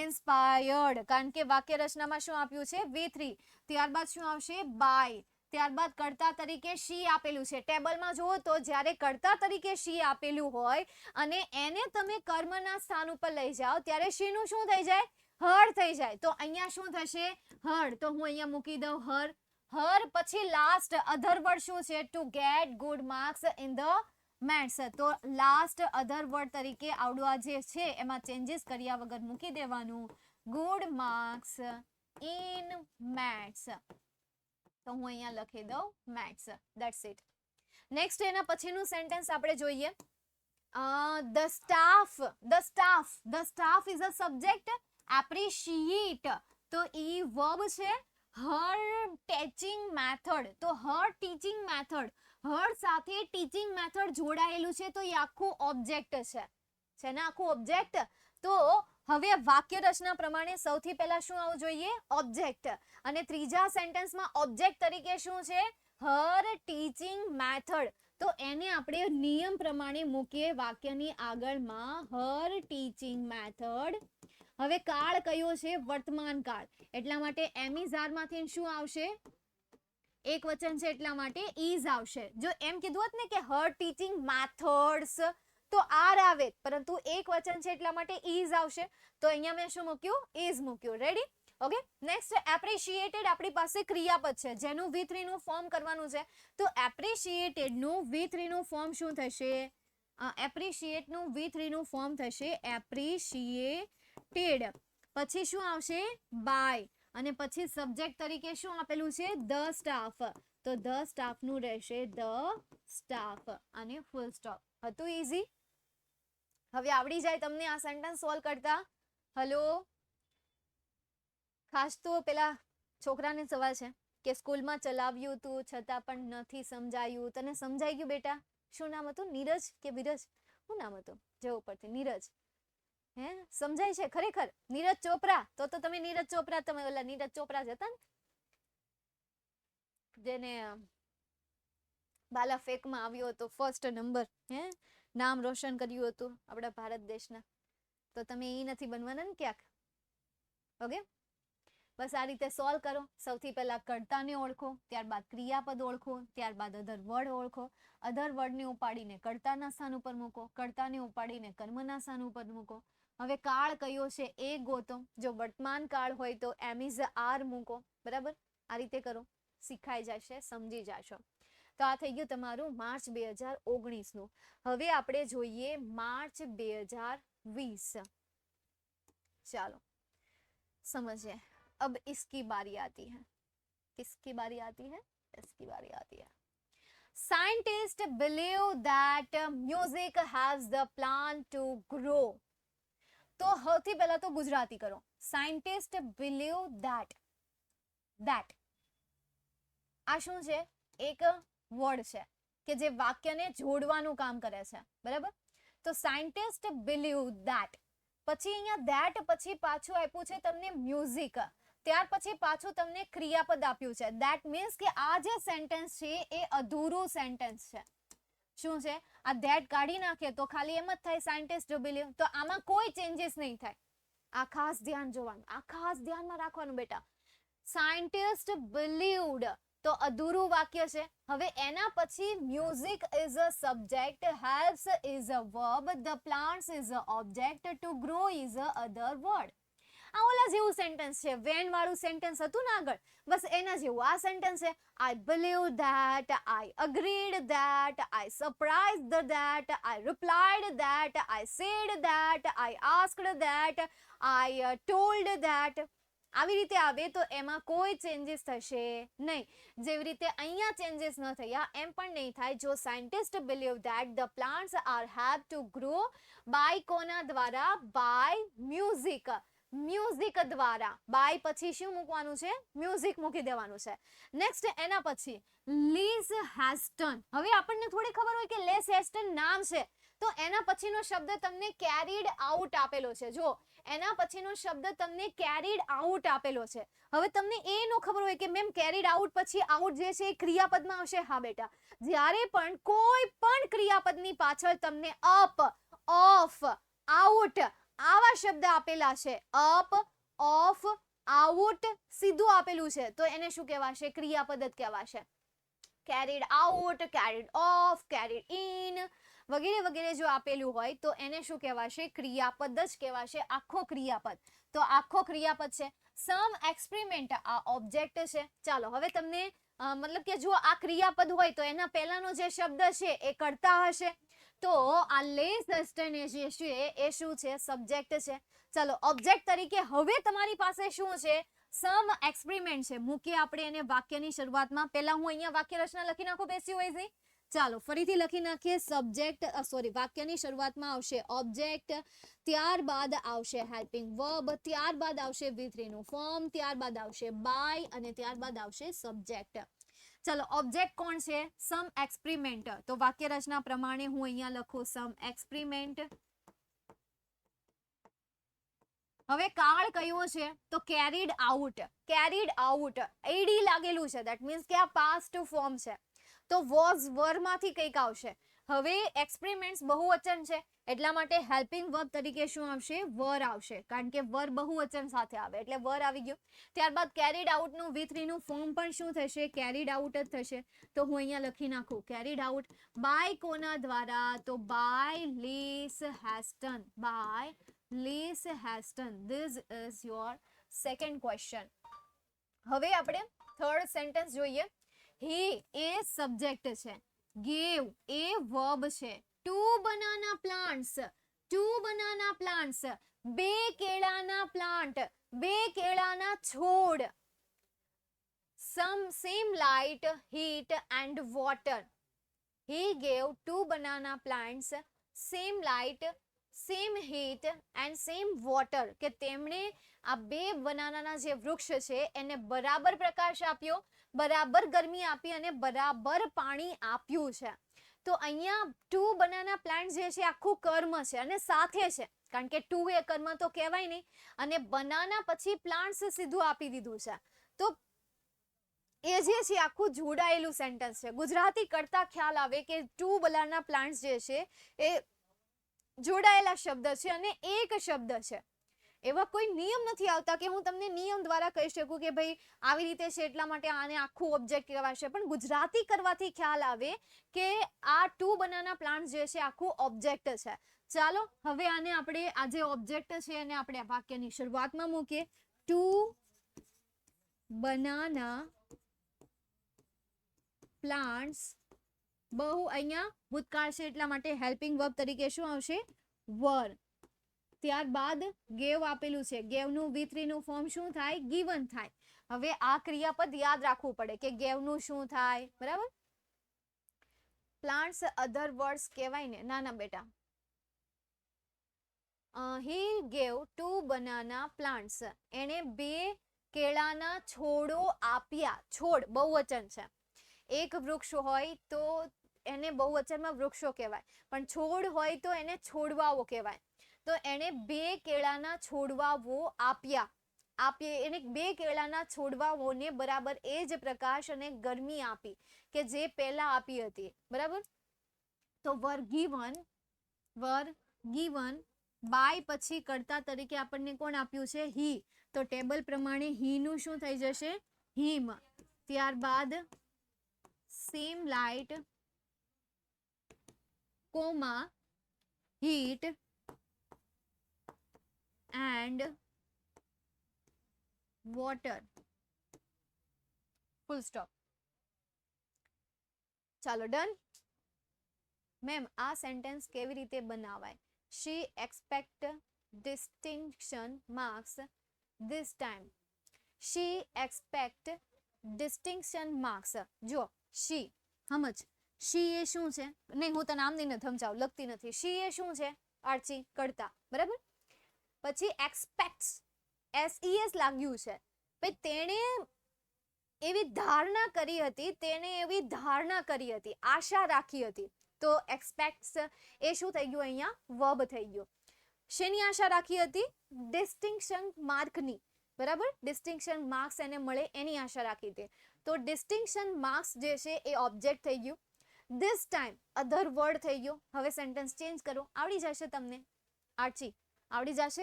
ઇન્સ્પાયર્ડ, કારણ કે વાક્ય રચનામાં શું આપ્યું છે? V3. ત્યારબાદ શું આવશે? બાય. ત્યારબાદ કર્તા તરીકે શી આપેલું છે. ટેબલમાં જુઓ તો જ્યારે કર્તા તરીકે શી આપેલું હોય અને એને તમે કર્મના સ્થાન ઉપર લઈ જાઓ ત્યારે શીનું શું થઈ જાય? હર થઈ જાય. તો અહીંયા શું થશે? હર. તો હું અહીંયા મૂકી દઉં હર. હર પછી લાસ્ટ અધર વર્ડ શું છે? Two get good marks in the maths. તો લાસ્ટ અધર વર્ડ તરીકે આવડું આ જે છે એમાં ચેન્જીસ કર્યા વગર મૂકી દેવાનું ગુડ માર્ક્સ ઇન મેથ્સ. તો હું અહીંયા લખી દઉં મેથ્સ. That's it. નેક્સ્ટ એના પછીનું સેન્ટેન્સ આપણે જોઈએ. The staff is a subject. Appreciate તો ઈ વર્બ છે. હર ટીચિંગ મેથડ, તો હર ટીચિંગ મેથડ, હર સાથે ટીચિંગ મેથડ જોડાયેલું છે તો એ આખું ઓબ્જેક્ટ છે ને આખું ઓબ્જેક્ટ. તો હવે વાક્ય રચના પ્રમાણે સૌથી પહેલા શું આવવું જોઈએ? ઓબ્જેક્ટ. અને ત્રીજા સેન્ટેન્સમાં ઓબ્જેક્ટ તરીકે શું છે? હર ટીચિંગ મેથડ. તો એને આપણે નિયમ પ્રમાણે મૂકીએ વાક્યની આગળમાં હર ટીચિંગ મેથડ. હવે કાળ કયો છે? વર્તમાન કાળ. એટલા માટે એમ ઇઝ આર માંથી શું આવશે? એક વચન છે એટલા માટે ઇઝ આવશે. જો એમ કીધું હોત ને કે હર ટીચિંગ મેથડ્સ તો આર આવે, પરંતુ એક વચન છે એટલા માટે ઇઝ આવશે. તો અહીંયા મેં શું મૂક્યું? ઇઝ મૂક્યું. રેડી? ઓકે. નેક્સ્ટ એપ્રિશિએટેડ આપણી પાસે ક્રિયાપદ છે જેનું V3 નું ફોર્મ કરવાનું છે. તો એપ્રિશિએટેડ નું V3 નું ફોર્મ શું થશે? એપ્રિશિએટ નું V3 નું ફોર્મ થશે એપ્રિશિએટેડ. પછી શું આવશે? બાય. અને પછી સબ્જેક્ટ તરીકે શું આપેલું છે? The staff. તો ધ સ્ટાફ નું રહેશે ધ સ્ટાફ અને ફૂલ સ્ટોપ. હતું ઈઝી? હવે આવડી જાય તમને આ સેન્ટેન્સ સોલ્વ કરતા? હલો, ખાસ તો પેલા છોકરાને સવાલ છે કે સ્કૂલમાં ચલાવ્યું તું છતાં પણ નથી સમજાયું. તને સમજાઈ ગયું બેટા? શું નામ હતું? નીરજ કે વિરજ? શું નામ હતું? જો ઉપરથી નીરજ. હે, સમજાય છે ખરેખર? નીરજ ચોપરા. તો તમે નીરજ ચોપરા, તમે ઓલા નીરજ ચોપરા જ હતા ને જેને બાલા ફેકમાં આવ્યો હતો ફર્સ્ટ નંબર, હે, નામ રોશન કર્યું હતું આપણા ભારત દેશના. તો તમે એ નથી બનવાના ને ક્યાંક. ઓકે, બસ આ રીતે સોલ્વ કરો. સૌથી પહેલા કર્તાને ઓળખો, ત્યારબાદ ક્રિયાપદ ઓળખો, ત્યારબાદ અધર વર્ડ ઓળખો. અધર વર્ડને ઉપાડીને કર્તાના સ્થાન ઉપર મૂકો, કર્તાને ઉપાડીને કર્મના સ્થાન ઉપર મૂકો. હવે કાળ કયો છે એ ગોતો. જો વર્તમાન કાળ હોય તો એમ ઇઝ આર મૂકો. બરાબર? આ રીતે કરો, શીખાઈ જશે, સમજી જશો. તો આ થઈ ગયું તમારું માર્ચ 2019 નું. હવે આપણે જોઈએ માર્ચ 2020. ચાલો समझिए. अब इसकी बारी आती है. किसकी बारी आती है? इसकी बारी आती है. Scientists believe that music has the plan to grow. તો સૌથી પહેલા તો ગુજરાતી કરો. Scientists believe that આ શું છે? એક વર્ડ છે કે જે વાક્યને જોડવાનું કામ કરે છે. બરાબર? તો સાયન્ટિસ્ટ બિલીવ ધેટ. પછી અહીંયા ધેટ પછી પાછું આપ્યું છે તમને મ્યુઝિક. ત્યાર પછી પાછું તમને ક્રિયાપદ આપ્યું છે. ધેટ મીન્સ કે આ જે સેન્ટેન્સ છે એ અધૂરું સેન્ટેન્સ છે. શું છે? આ ધેટ કાઢી નાખે તો ખાલી એમ જ થાય સાયન્ટિસ્ટ બિલીવ. તો આમાં કોઈ ચેન્જીસ નહીં થાય. આ ખાસ ધ્યાન જોવાનું, આ ખાસ ધ્યાનમાં રાખવાનું બેટા. સાયન્ટિસ્ટ બિલીવ્ડ તો અધૂરું વાક્ય છે. હવે એના પછી music is a subject, helps is a verb, the plants is a object, two grow is a other word. આ ઓલા જેવું સેન્ટેન્સ છે, વેન વાળું સેન્ટેન્સ હતું ને આગળ, બસ એના જેવું આ સેન્ટેન્સ છે. I believe that, I agreed that, I surprised that, I replied that, I said that, I asked that, I told that. આવી રીતે આવે તો એમાં કોઈ ચેન્જીસ થશે નહીં. જેવી રીતે અહીંયા ચેન્જીસ ન થયા એમ પણ નહીં થાય જો scientist believe that the plants are have to grow by કોના દ્વારા? By music. મ્યુઝિક દ્વારા. બાય પછી શું મૂકવાનું છે? મ્યુઝિક મૂકી દેવાનું છે. નેક્સ્ટ એના પછી લીઝ હેસ્ટન. હવે આપણને થોડી ખબર હોય કે લેસ હેસ્ટન નામ છે તો એના પછીનો શબ્દ તમને કેરીડ આઉટ આપેલો છે. જો એના પછીનો શબ્દ તમને કેરીડ આઉટ આપેલો છે. હવે તમને એ નો ખબર હોય કે મેમ કેરીડ આઉટ પછી આઉટ જે છે એ ક્રિયાપદમાં આવશે. હા બેટા, જ્યારે પણ કોઈ પણ ક્રિયાપદની પાછળ તમને અપ, ઓફ, આઉટ આવા શબ્દ આપેલા છે, અપ, ઓફ, આઉટ સીધું આપેલું છે તો એને શું કહેવાશે? ક્રિયાપદ જ કહેવાશે. Carried out, carried of, carried in વગેરે વગેરે જો આપેલું હોય તો એને શું કહેવાશે? ક્રિયાપદ જ કહેવાશે, આખો ક્રિયાપદ. તો આખો ક્રિયાપદ છે. સમ એક્સપેરિમેન્ટ આ ઓબ્જેક્ટ છે. ચાલો હવે તમને મતલબ કે જો આ ક્રિયાપદ હોય તો એના પહેલાનો જે શબ્દ છે એ કર્તા હશે, તો આ લેસ ધેન જે છે એ શું છે? સબ્જેક્ટ છે. ચાલો ઓબ્જેક્ટ તરીકે હવે તમારી પાસે શું છે? સમ એક્સપેરિમેન્ટ છે. મૂકીએ આપણે એને વાક્યની શરૂઆતમાં. પહેલા હું અહીંયા વાક્ય રચના લખી નાખું પેસિવ. ચાલો ફરીથી લખી નાખીએ. સબ્જેક્ટ વાક્યની શરૂઆતમાં આવશે ઓબ્જેક્ટ, ત્યારબાદ આવશે હેલ્પિંગ વર્બ, ત્યારબાદ આવશે V3 નું ફોર્મ, ત્યારબાદ આવશે બાય અને ત્યારબાદ આવશે સબ્જેક્ટ. ચલો ઓબ્જેક્ટ કોણ છે? સમ એક્સપેરિમેન્ટ. તો વાક્ય રચના પ્રમાણે હું અહીંયા લખું સમ એક્સપેરિમેન્ટ. હવે કાળ કયું છે? તો કેરીડ આઉટ. કેરીડ આઉટ એડી લાગેલું છે, ધેટ મીન્સ કે આ પાસ્ટ ફોર્મ છે. તો વોઝ વરમાંથી કંઈક આવશે. હવે એક્સપેરિમેન્ટ્સ બહુવચન છે એટલા માટે હેલ્પિંગ વર્બ તરીકે શું આવશે? વર આવશે, કારણ કે વર બહુવચન સાથે આવે એટલે વર આવી ગયું. ત્યારબાદ કેરીડ આઉટનું V3 નું ફોર્મ પણ શું થશે? કેરીડ આઉટ જ થશે. તો હું અહીંયા લખી નાખું કેરીડ આઉટ. બાય કોના દ્વારા? તો by Lees Heston. By Lees Heston. This is your second question. હવે આપણે થર્ડ સેન્ટેન્સ જોઈએ. હી એ સબ્જેક્ટ છે, ગેવ એ વર્બ છે, 2 બનાના પ્લાન્ટ્સ, 2 બનાના પ્લાન્ટ્સ 2 કેળાના પ્લાન્ટ, 2 કેળાના છોડ. same light, heat and water. He gave 2 banana plants same light, same heat and same water. કે તેમણે આ 2 બનાનાના જે વૃક્ષ છે એને બરાબર પ્રકાશ આપ્યો, બરાબર ગરમી આપી અને બરાબર પાણી આપ્યું છે. તો અહીંયા 2 બનાના પ્લાન્ટ જે છે આખું કર્મ છે અને સાથે છે, કારણ કે 2 એ કર્મ તો કહેવાય નહીં અને બનાના પછી પ્લાન્ટ્સ સીધું આપી દીધું છે. તો એ જે છે આખું જોડાયેલું સેન્ટેન્સ છે. ગુજરાતી કરતા ખ્યાલ આવે કે 2 બનાના પ્લાન્ટ્સ જે છે એ જોડાયેલા શબ્દ છે અને એક શબ્દ છે. એવા કોઈ નિયમ નથી આવતા કે હું તમને નિયમ દ્વારા કહી શકું કે ભાઈ આવી રીતે છે એટલા માટે આને આખું ઓબ્જેક્ટ કહેવાશે, પણ ગુજરાતી કરવાથી ખ્યાલ આવે કે આ 2 બનાના પ્લાન્ટ જે છે આખું ઓબ્જેક્ટ છે. ચાલો હવે આને આપણે આ જે ઓબ્જેક્ટ છે એને આપણે આ વાક્યની શરૂઆતમાં મૂકીએ. 2 બનાના પ્લાન્ટ્સ. બહુ અહીંયા ભૂતકાળ છે એટલા માટે હેલ્પિંગ વર્બ તરીકે શું આવશે? વર. ત્યારબાદ ગેવ આપેલું છે, ગેવનું V3 નું ફોર્મ શું થાય? ગિવન થાય. હવે આ ક્રિયાપદ યાદ રાખવું પડે કે ગેવનું શું થાય, બરાબર? પ્લાન્ટ્સ અધર વર્ડ્સ કહેવાય ને? ના ના બેટા. he gave 2 banana plants. એને 2 કેળાના છોડો આપ્યા. છોડ બહુવચન છે. એક વૃક્ષ હોય તો એને બહુવચનમાં વૃક્ષો કહેવાય, પણ છોડ હોય તો એને છોડવાઓ કહેવાય. તો એને 2 કેળાના છોડવાઓ આપ્યા. એને 2 કેળાના છોડવાઓને બરાબર એ જ પ્રકાશ અને ગરમી આપી કે જે પહેલા આપી હતી, બરાબર? તો વર ગીવન બાય પછી કર્તા તરીકે આપણને કોણ આપ્યું છે? હી. તો ટેબલ પ્રમાણે હી નું શું થઈ જશે? હિમ. ત્યારબાદ same light, comma, heat and water. Full stop. ચાલો ડન. મેમ આ સેન્ટેન્સ કેવી રીતે બનાવાય? She expect distinction marks this time. She expect distinction marks. જો શી સમજ, શી એ શું છે? નહીં હું તને આમ નહીં સમજાવું, લખતી નથી. શી એ શું છે? આર્ચી કરતા, બરાબર? પછી એક્સપેક્ટ્સ, SES લાગ્યું છે. ભાઈ તેણે એવી ધારણા કરી હતી, આશા રાખી હતી. તો એક્સપેક્ટ્સ એ શું થઈ ગયું? અહીંયા વર્બ થઈ ગયો. શેની આશા રાખી હતી? ડિસ્ટિંક્શન માર્કની, બરાબર? ડિસ્ટિંક્શન માર્ક્સ એને મળે એની આશા રાખી હતી. તો ડિસ્ટિંક્શન માર્ક્સ જે છે એ ઓબ્જેક્ટ થઈ ગયું. ધીસ ટાઈમ અધર વર્ડ થઈ ગયો. હવે સેન્ટેન્સ ચેન્જ કરો, આવડી જશે તમને. આર્ચી આવડી જશે.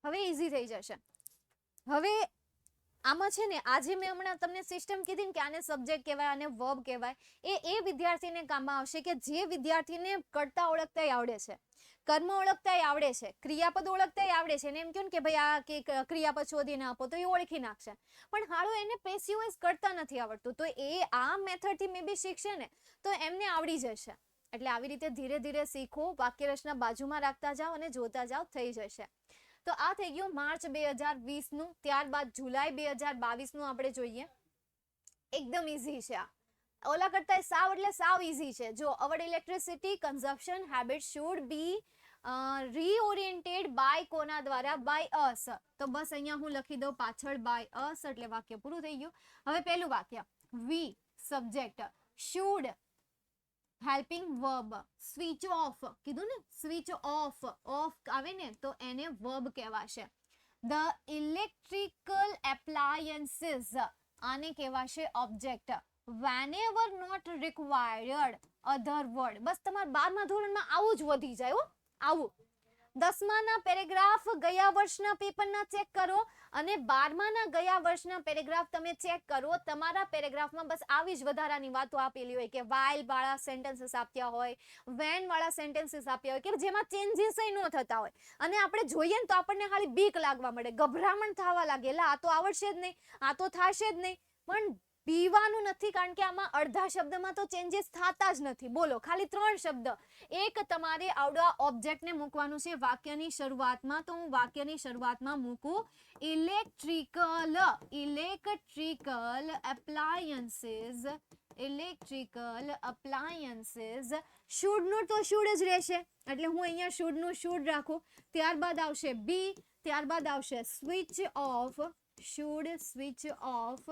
હવે ઈઝી થઈ જશે. હવે આમાં છે ને, આજે મેં હમણાં તમને સિસ્ટમ કીધી ને કે આને સબ્જેક્ટ કહેવાય, આને વર્બ કહેવાય, એ વિદ્યાર્થીને કામમાં આવશે કે જે વિદ્યાર્થીને કરતા ઓળખતાય આવડે છે, કર્મ ઓળખતાય આવડે છે, ક્રિયાપદ ઓળખતાય આવડે છે, ને એમ કહ્યું ને કે ભાઈ આ કે ક્રિયાપદ શોધીને આપો તો એ ઓળખી નાખશે, પણ હાલો એને પેસિવ વોઇસ કરતા નથી આવડતું, તો એ આ મેથડથી મે બી શીખશે ને તો એમને આવડી જશે. એટલે આવી રીતે ધીરે ધીરે શીખો, વાક્ય રચના બાજુમાં રાખતા જાઓ અને જોતા જાઓ, થઈ જશે. તો આ થઈ ગયું માર્ચ 2020 નું. ત્યારબાદ જુલાઈ 2022 નું આપણે જોઈએ. એકદમ ઈઝી છે આ, ઓલા કરતા સાવ એટલે સાવ ઈઝી છે. જો our electricity consumption habit should be reoriented by કોના દ્વારા? By us. તો બસ અહીંયા હું લખી દઉં પાછળ બાય અસ, એટલે વાક્ય પૂરું થઈ ગયું. હવે પહેલું વાક્ય, we subject, should helping verb, switch off કીધું ને, સ્વિચ ઓફ, ઓફ આવે ને તો એને વર્બ કહેવાશે. ધ ઇલેક્ટ્રિકલ એપ્લાયન્સીસ, આને કહેવાશે object. whenever not required, other word. બસ તમારા 12મા ધોરણમાં આવું જ વધી જાય હો, આવું. 10માના પેરેગ્રાફ ગયા વર્ષના પેપરના ચેક કરો અને 12માના ગયા વર્ષના પેરેગ્રાફ તમે ચેક કરો. તમારા પેરેગ્રાફમાં બસ આવી જ વધારાની વાતો આપેલી હોય કે while વાળા સેન્ટેન્સીસ આપ્યા હોય, when વાળા સેન્ટેન્સીસ આપ્યા હોય કે જેમાં ચેન્જીસ ન થતા હોય, અને આપણે જોઈએ ને તો આપણને ખાલી બીક લાગવા મળે, ગભરામણ થવા લાગે, એટલે આ તો આવડશે જ નહીં, આ તો થશે જ નહીં. પણ પીવાનું નથી, કારણ કે આમાં અડધા શબ્દમાં તો ચેન્જીસ થતા જ નથી. બોલો, ખાલી 3 શબ્દ. એક તમારે આવડા ઓબ્જેક્ટને મૂકવાનું છે વાક્યની શરૂઆતમાં, તો હું વાક્યની શરૂઆતમાં મૂકું electrical, electrical appliances, electrical appliances. શુડનું તો શુડ જ રહેશે, એટલે હું અહીંયા શુડનું શુડ રાખું. ત્યારબાદ આવશે બી, ત્યારબાદ આવશે switch off, should switch off.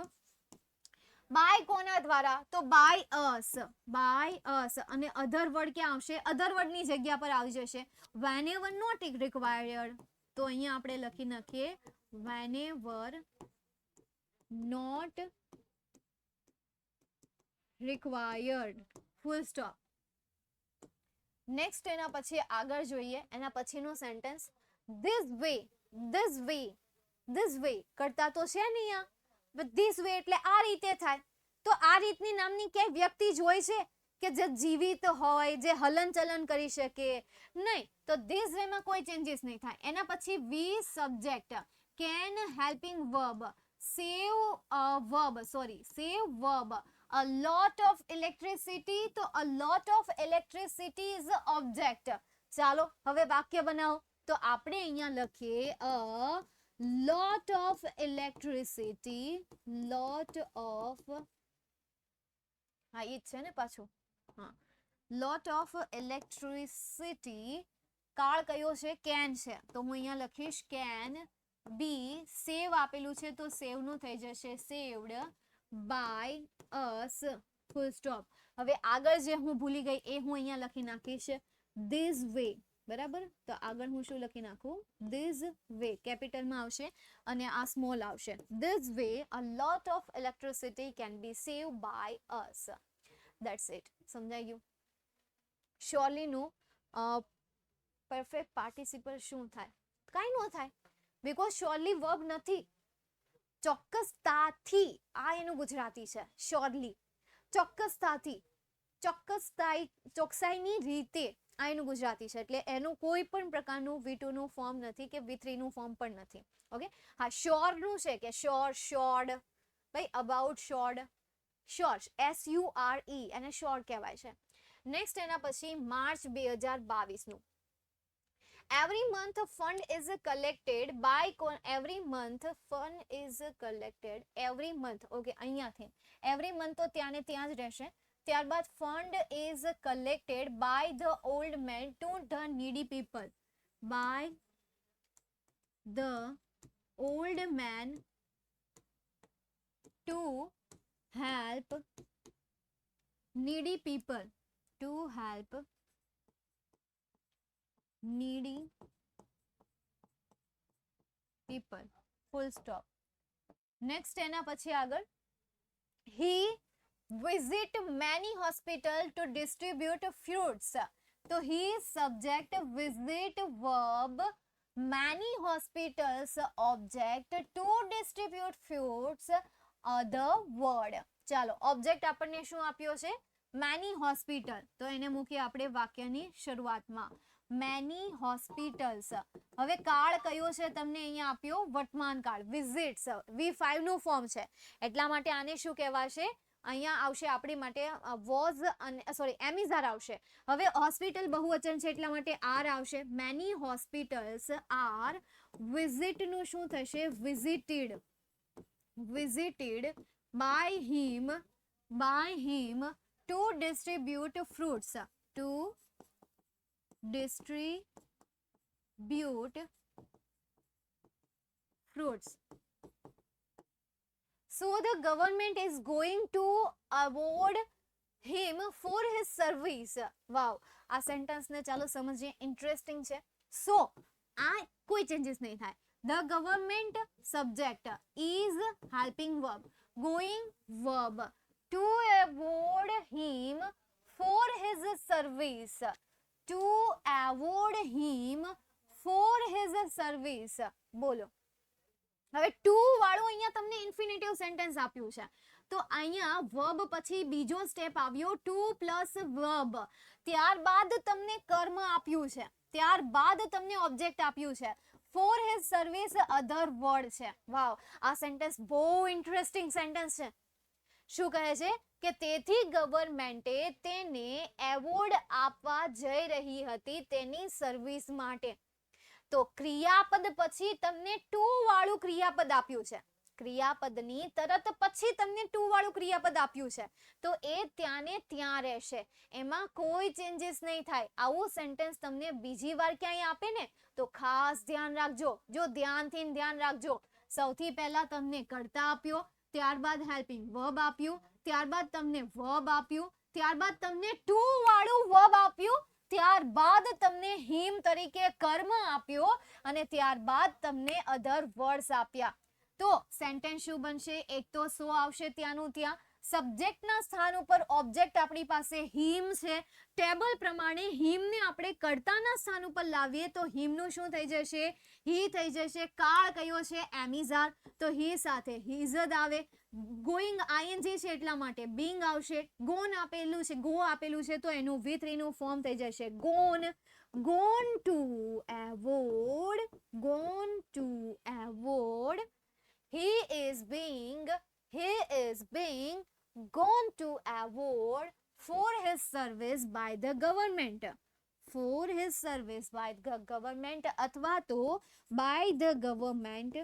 By કોના દ્વારા? તો બાય અસ, બાય અસ. અને અધર વર્ડ ક્યાં આવશે? અધર વર્ડની જગ્યા પર આવી જશે whenever not required, તો અહીંયા આપણે લખી નાખીએ whenever not required, full stop. Next એના પછી આગળ જોઈએ, એના પછીનું sentence this way, this way, this way કરતા તો છે ને અહીંયા, ધીસ વે એટલે આ રીતે થાય. તો આ રીતની નામની ક્યાંય વ્યક્તિ જ હોય છે કે જે જીવિત હોય, જે હલન ચલન કરી શકે? નહીં. તો ધીસ વે માં કોઈ ચેન્જીસ નહીં થાય. એના પછી we subject, can helping verb, save verb, sorry save verb, a lot of electricity, તો a lot of electricity is object. ચાલો હવે વાક્ય બનાવો. તો આપણે અહીંયા લખીએ a lot of electricity, lot of, હા એ જ છે ને પાછું, હા, lot of electricity. કાળ કયો છે? કેન છે, તો હું અહીંયા લખીશ કેન બી. સેવ આપેલું છે તો સેવ નું થઈ જશે saved by us, full stop. હવે આગળ જે હું ભૂલી ગઈ એ હું અહીંયા લખી નાખીશ ધીસ વે, બરાબર. તો આગળ હું શું લખી નાખું? ધીસ વે કેપિટલમાં આવશે અને આ સ્મોલ આવશે. This way a lot of electricity can be saved by us. That's it. સમજાઈ ગયું? શ્યોરલી નું પરફેક્ટ પાર્ટિસિપલ શું થાય? કાંઈ ન થાય, બીકોઝ શ્યોરલી વર્બ નથી. ચોક્કસતાથી, આ એનું ગુજરાતી છે. શ્યોરલી ચોક્કસતાથી, ચોકસાઈની રીતે, આ એનું ગુજરાતી છે. એટલે એનું કોઈ પણ પ્રકારનું V2 નું ફોર્મ નથી કે V3 નું ફોર્મ પણ નથી. ઓકે. હા, શ્યોર નું છે કે શ્યોર, શ્યોર્ડ, ભાઈ અબાઉટ શ્યોર્ડ, શ્યોર SURE, એને શ્યોર કહેવાય છે. નેક્સ્ટ એના પછી માર્ચ 2022 નું. Every month fund is collected by every month fund is collected every month. Okay, અહીંયાથી every month તો ત્યાં ને ત્યાં જ રહેશે. ત્યારબાદ fund is collected by the old man to the needy people, by the old man to help needy people, to help needy people, full stop. Next એના પછી આગળ he visit many hospital to distribute fruits. तो he subject visit verb many hospitals object to distribute fruits other word. ચાલો object આપણને શું આપ્યો છે many hospital તો એને મૂકી આપણે વાક્યની શરૂઆતમાં many hospitals. હવે કાળ કયો છે તમને અહીંયા આપ્યો વર્તમાન કાળ વિઝિટ્સ V5 નું ફોર્મ છે એટલા માટે આને શું કહેવાશે અહીંયા આવશે આપણી માટે વોઝ અને સોરી એમિઝાર આવશે. હવે હોસ્પિટલ બહુવચન છે એટલા માટે આર આવશે. મેની હોસ્પિટલ્સ આર વિઝિટ નું શું થશે visited by him to distribute fruits So the government is going to award him for his service. Wow, આ સેન્ટેન્સ ને ચાલો સમજીએ ઇન્ટરેસ્ટિંગ છે. સો આ કોઈ ચેન્જીસ નહીં થાય. The government subject is helping verb, going verb, to award him for his service. To award him for his service. બોલો હવે ટુ વાળું અહીંયા તમને ઇન્ફિનિટિવ સેન્ટેન્સ આપ્યું છે તો અહીંયા વર્બ પછી બીજો સ્ટેપ આવ્યો ટુ પ્લસ વર્બ ત્યારબાદ તમને કર્મ આપ્યું છે ત્યારબાદ તમને ઓબ્જેક્ટ આપ્યું છે for his service other word છે. વાવ આ સેન્ટેન્સ બહુ ઇન્ટરેસ્ટિંગ સેન્ટેન્સ છે. શું કહે છે કે તેથી ગવર્મેન્ટે તેને એવોર્ડ આપવા જઈ રહી હતી તેની સર્વિસ માટે. તો ક્રિયાપદ પછી તમને ટુ વાળું ક્રિયાપદ આપ્યું છે ક્રિયાપદની તરત પછી તમને ટુ વાળું ક્રિયાપદ આપ્યું છે તો એ ત્યાંને ત્યાં રહેશે એમાં કોઈ ચેન્જીસ નહીં થાય. આવું સેન્ટેન્સ તમને બીજી વાર ક્યાંય આપે ને તો ખાસ ધ્યાન રાખજો. જો ધ્યાનથી ધ્યાન રાખજો સૌથી પહેલા તમને કર્તા આપ્યો ત્યારબાદ હેલ્પિંગ વર્બ આપ્યું ત્યારબાદ તમને વર્બ આપ્યું ત્યારબાદ તમને ટુ વાળું વર્બ આપ્યું ત્યારબાદ તમને હિમ તરીકે કર્મ આપ્યો અને ત્યારબાદ તમને અધર વર્ડ્સ આપ્યા. તો સેન્ટેન્સ શું બનશે એક તો સો આવશે ત્યાંનું ત્યાં સબ્જેક્ટના સ્થાન ઉપર ઓબ્જેક્ટ આપણી પાસે હિમ છે ટેબલ પ્રમાણે હિમને આપણે કર્તાના સ્થાન ઉપર લાવીએ તો હિમનું શું થઈ જશે હી થઈ જશે. કાળ કયો છે એમિઝાર તો હી સાથે હિઝદ આવે. ગોઈંગ આઈએનજી છે એટલા માટે બીંગ આવશે. ગોન આપેલું છે ગો આપેલું છે તો એનું V3 નું ફોર્મ થઈ જશે gone. Gone to award he is being gone to award for his service by the government. For his service by the government अथवा तो by the government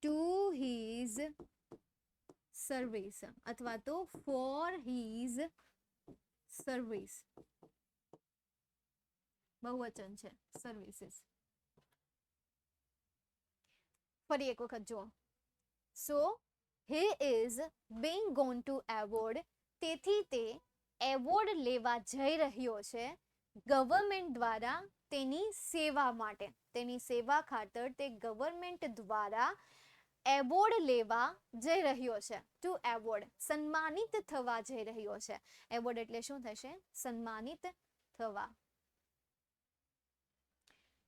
to his service अथवा तो for his service. बहुवचन છે services. ફરી એક વખત જુઓ. સો he is being gone to award તેથી તે એવોર્ડ લેવા જઈ રહ્યો છે ગવર્મેન્ટ દ્વારા તેની સેવા માટે. તેની સેવા ખાતર તે ગવર્મેન્ટ દ્વારા એવોર્ડ લેવા જઈ રહ્યો છે. ટુ એવોર્ડ સન્માનિત થવા જઈ રહ્યો છે. એવોર્ડ એટલે શું થશે સન્માનિત થવા.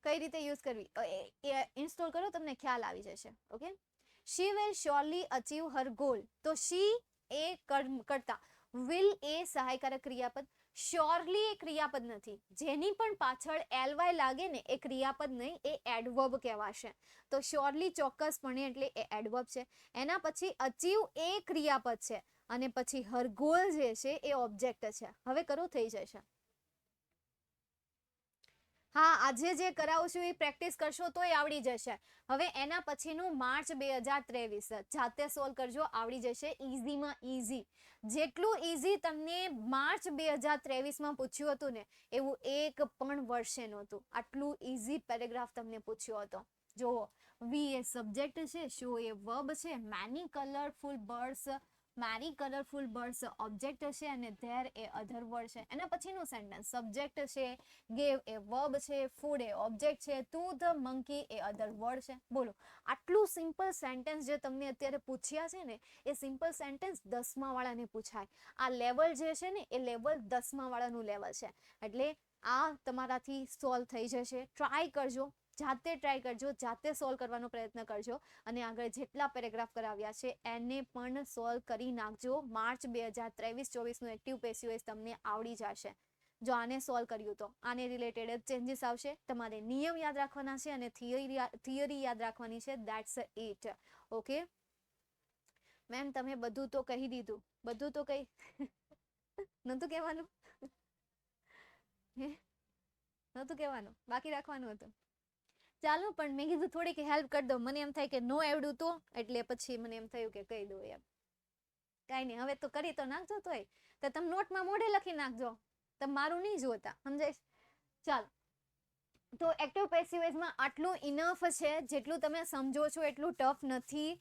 કઈ રીતે યુઝ કરવી ઇન્સ્ટોલ કરો તમને ખ્યાલ આવી જશે. Okay she will surely achieve her goal તો she એ કરતા will એ સહાયકારક ક્રિયાપદ શ્યોરલી એ ક્રિયાપદ નથી જેની પણ પાછળ ly લાગે ને એ ક્રિયાપદ નહીં એ એડવર્બ કહેવાશે. તો શ્યોરલી ચોક્કસપણે એટલે એ એડવર્બ છે. એના પછી અચીવ એ ક્રિયાપદ છે અને પછી હર ગોલ જે છે એ ઓબ્જેક્ટ છે. હવે કરો થઈ જશે. હા આજે જે કરાવું છું એ પ્રેક્ટિસ કરશો તોય આવડી જશે. હવે એના પછીનું માર્ચ 2023 જાતે સોલ્વ કરજો આવડી જશે ઇઝીમાં ઇઝી. જેટલું ઇઝી તમને માર્ચ 2023માં પૂછ્યું હતું ને એવું એક પણ વર્ષે નહોતું. આટલું ઇઝી પેરેગ્રાફ તમને પૂછ્યો હતો. જુઓ વી એ સબ્જેક્ટ છે શો એ વર્બ છે મેની કલરફુલ બર્ડ્સ મેરી કલરફુલ બર્ડ્સ ઓબ્જેક્ટ છે અને ધેર એ અધર વર્ડ છે. એના પછીનું સેન્ટેન્સ સબ્જેક્ટ છે, ગેવ એ વર્બ છે, ફૂડ એ ઓબ્જેક્ટ છે, to the monkey A other word છે. બોલો, આટલું સિમ્પલ સેન્ટેન્સ જે તમને અત્યારે પૂછ્યા છે ને, એ સિમ્પલ સેન્ટેન્સ 10મા વાળાને પૂછાય. આ લેવલ જે છે ને એ લેવલ 10મા વાળાનું લેવલ છે. એટલે આ તમારાથી સોલ્વ થઈ જશે. ટ્રાય કરજો, જાતે ટ્રાય કરજો, જાતે સોલ્વ કરવાનો પ્રયત્ન કરજો અને આગળ જેટલા પેરેગ્રાફ કરાવ્યા છે એને પણ સોલ્વ કરી નાખજો. માર્ચ 2023-24નું એક્ટિવ પેસિવ વોઇસ તમને આવડી જશે જો આને સોલ્વ કર્યું તો. આને રિલેટેડ જ ચેન્જીસ આવશે. તમારે નિયમ યાદ રાખવાના છે અને થિયરી યાદ રાખવાની છે. That's it. ઓકે મેમ, તમે બધું તો કહી દીધું. બધું તો કઈ નહોતું કહેવાનું? નહોતું કહેવાનું, બાકી રાખવાનું હતું. ચાલો, પણ મેં કીધું થોડીક હેલ્પ કરી દો. મને એમ થાય કે નો આવડ્યું તો, એટલે પછી મને એમ થયું કે કહી દઉં એમ. કાંઈ નહીં, હવે તો કરી તો નાખજો. તોય તો તમે નોટમાં મોઢે લખી નાખજો, તમે મારું નહીં જોતા, સમજાય? ચાલો, તો એક્ટિવ પેસિવ વોઇસમાં આટલું ઇનફ છે. જેટલું તમે સમજો છો એટલું ટફ નથી.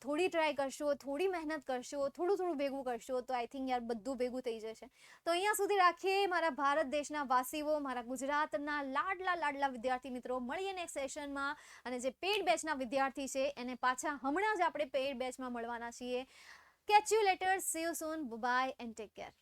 થોડી ટ્રાય કરશો, થોડી મહેનત કરશો, થોડું થોડું ભેગું કરશો તો આઈ થિંક યાર બધું ભેગું થઈ જશે. તો અહીંયા સુધી રાખીએ મારા ભારત દેશના વાસીઓ, મારા ગુજરાતના લાડલા વિદ્યાર્થી મિત્રો. મળીએ નેક્સ્ટ સેશનમાં. અને જે પેઇડ બેચના વિદ્યાર્થી છે એને પાછા હમણાં જ આપણે પેઇડ બેચમાં મળવાના છીએ. Catch you later. See you soon. Bye and take care.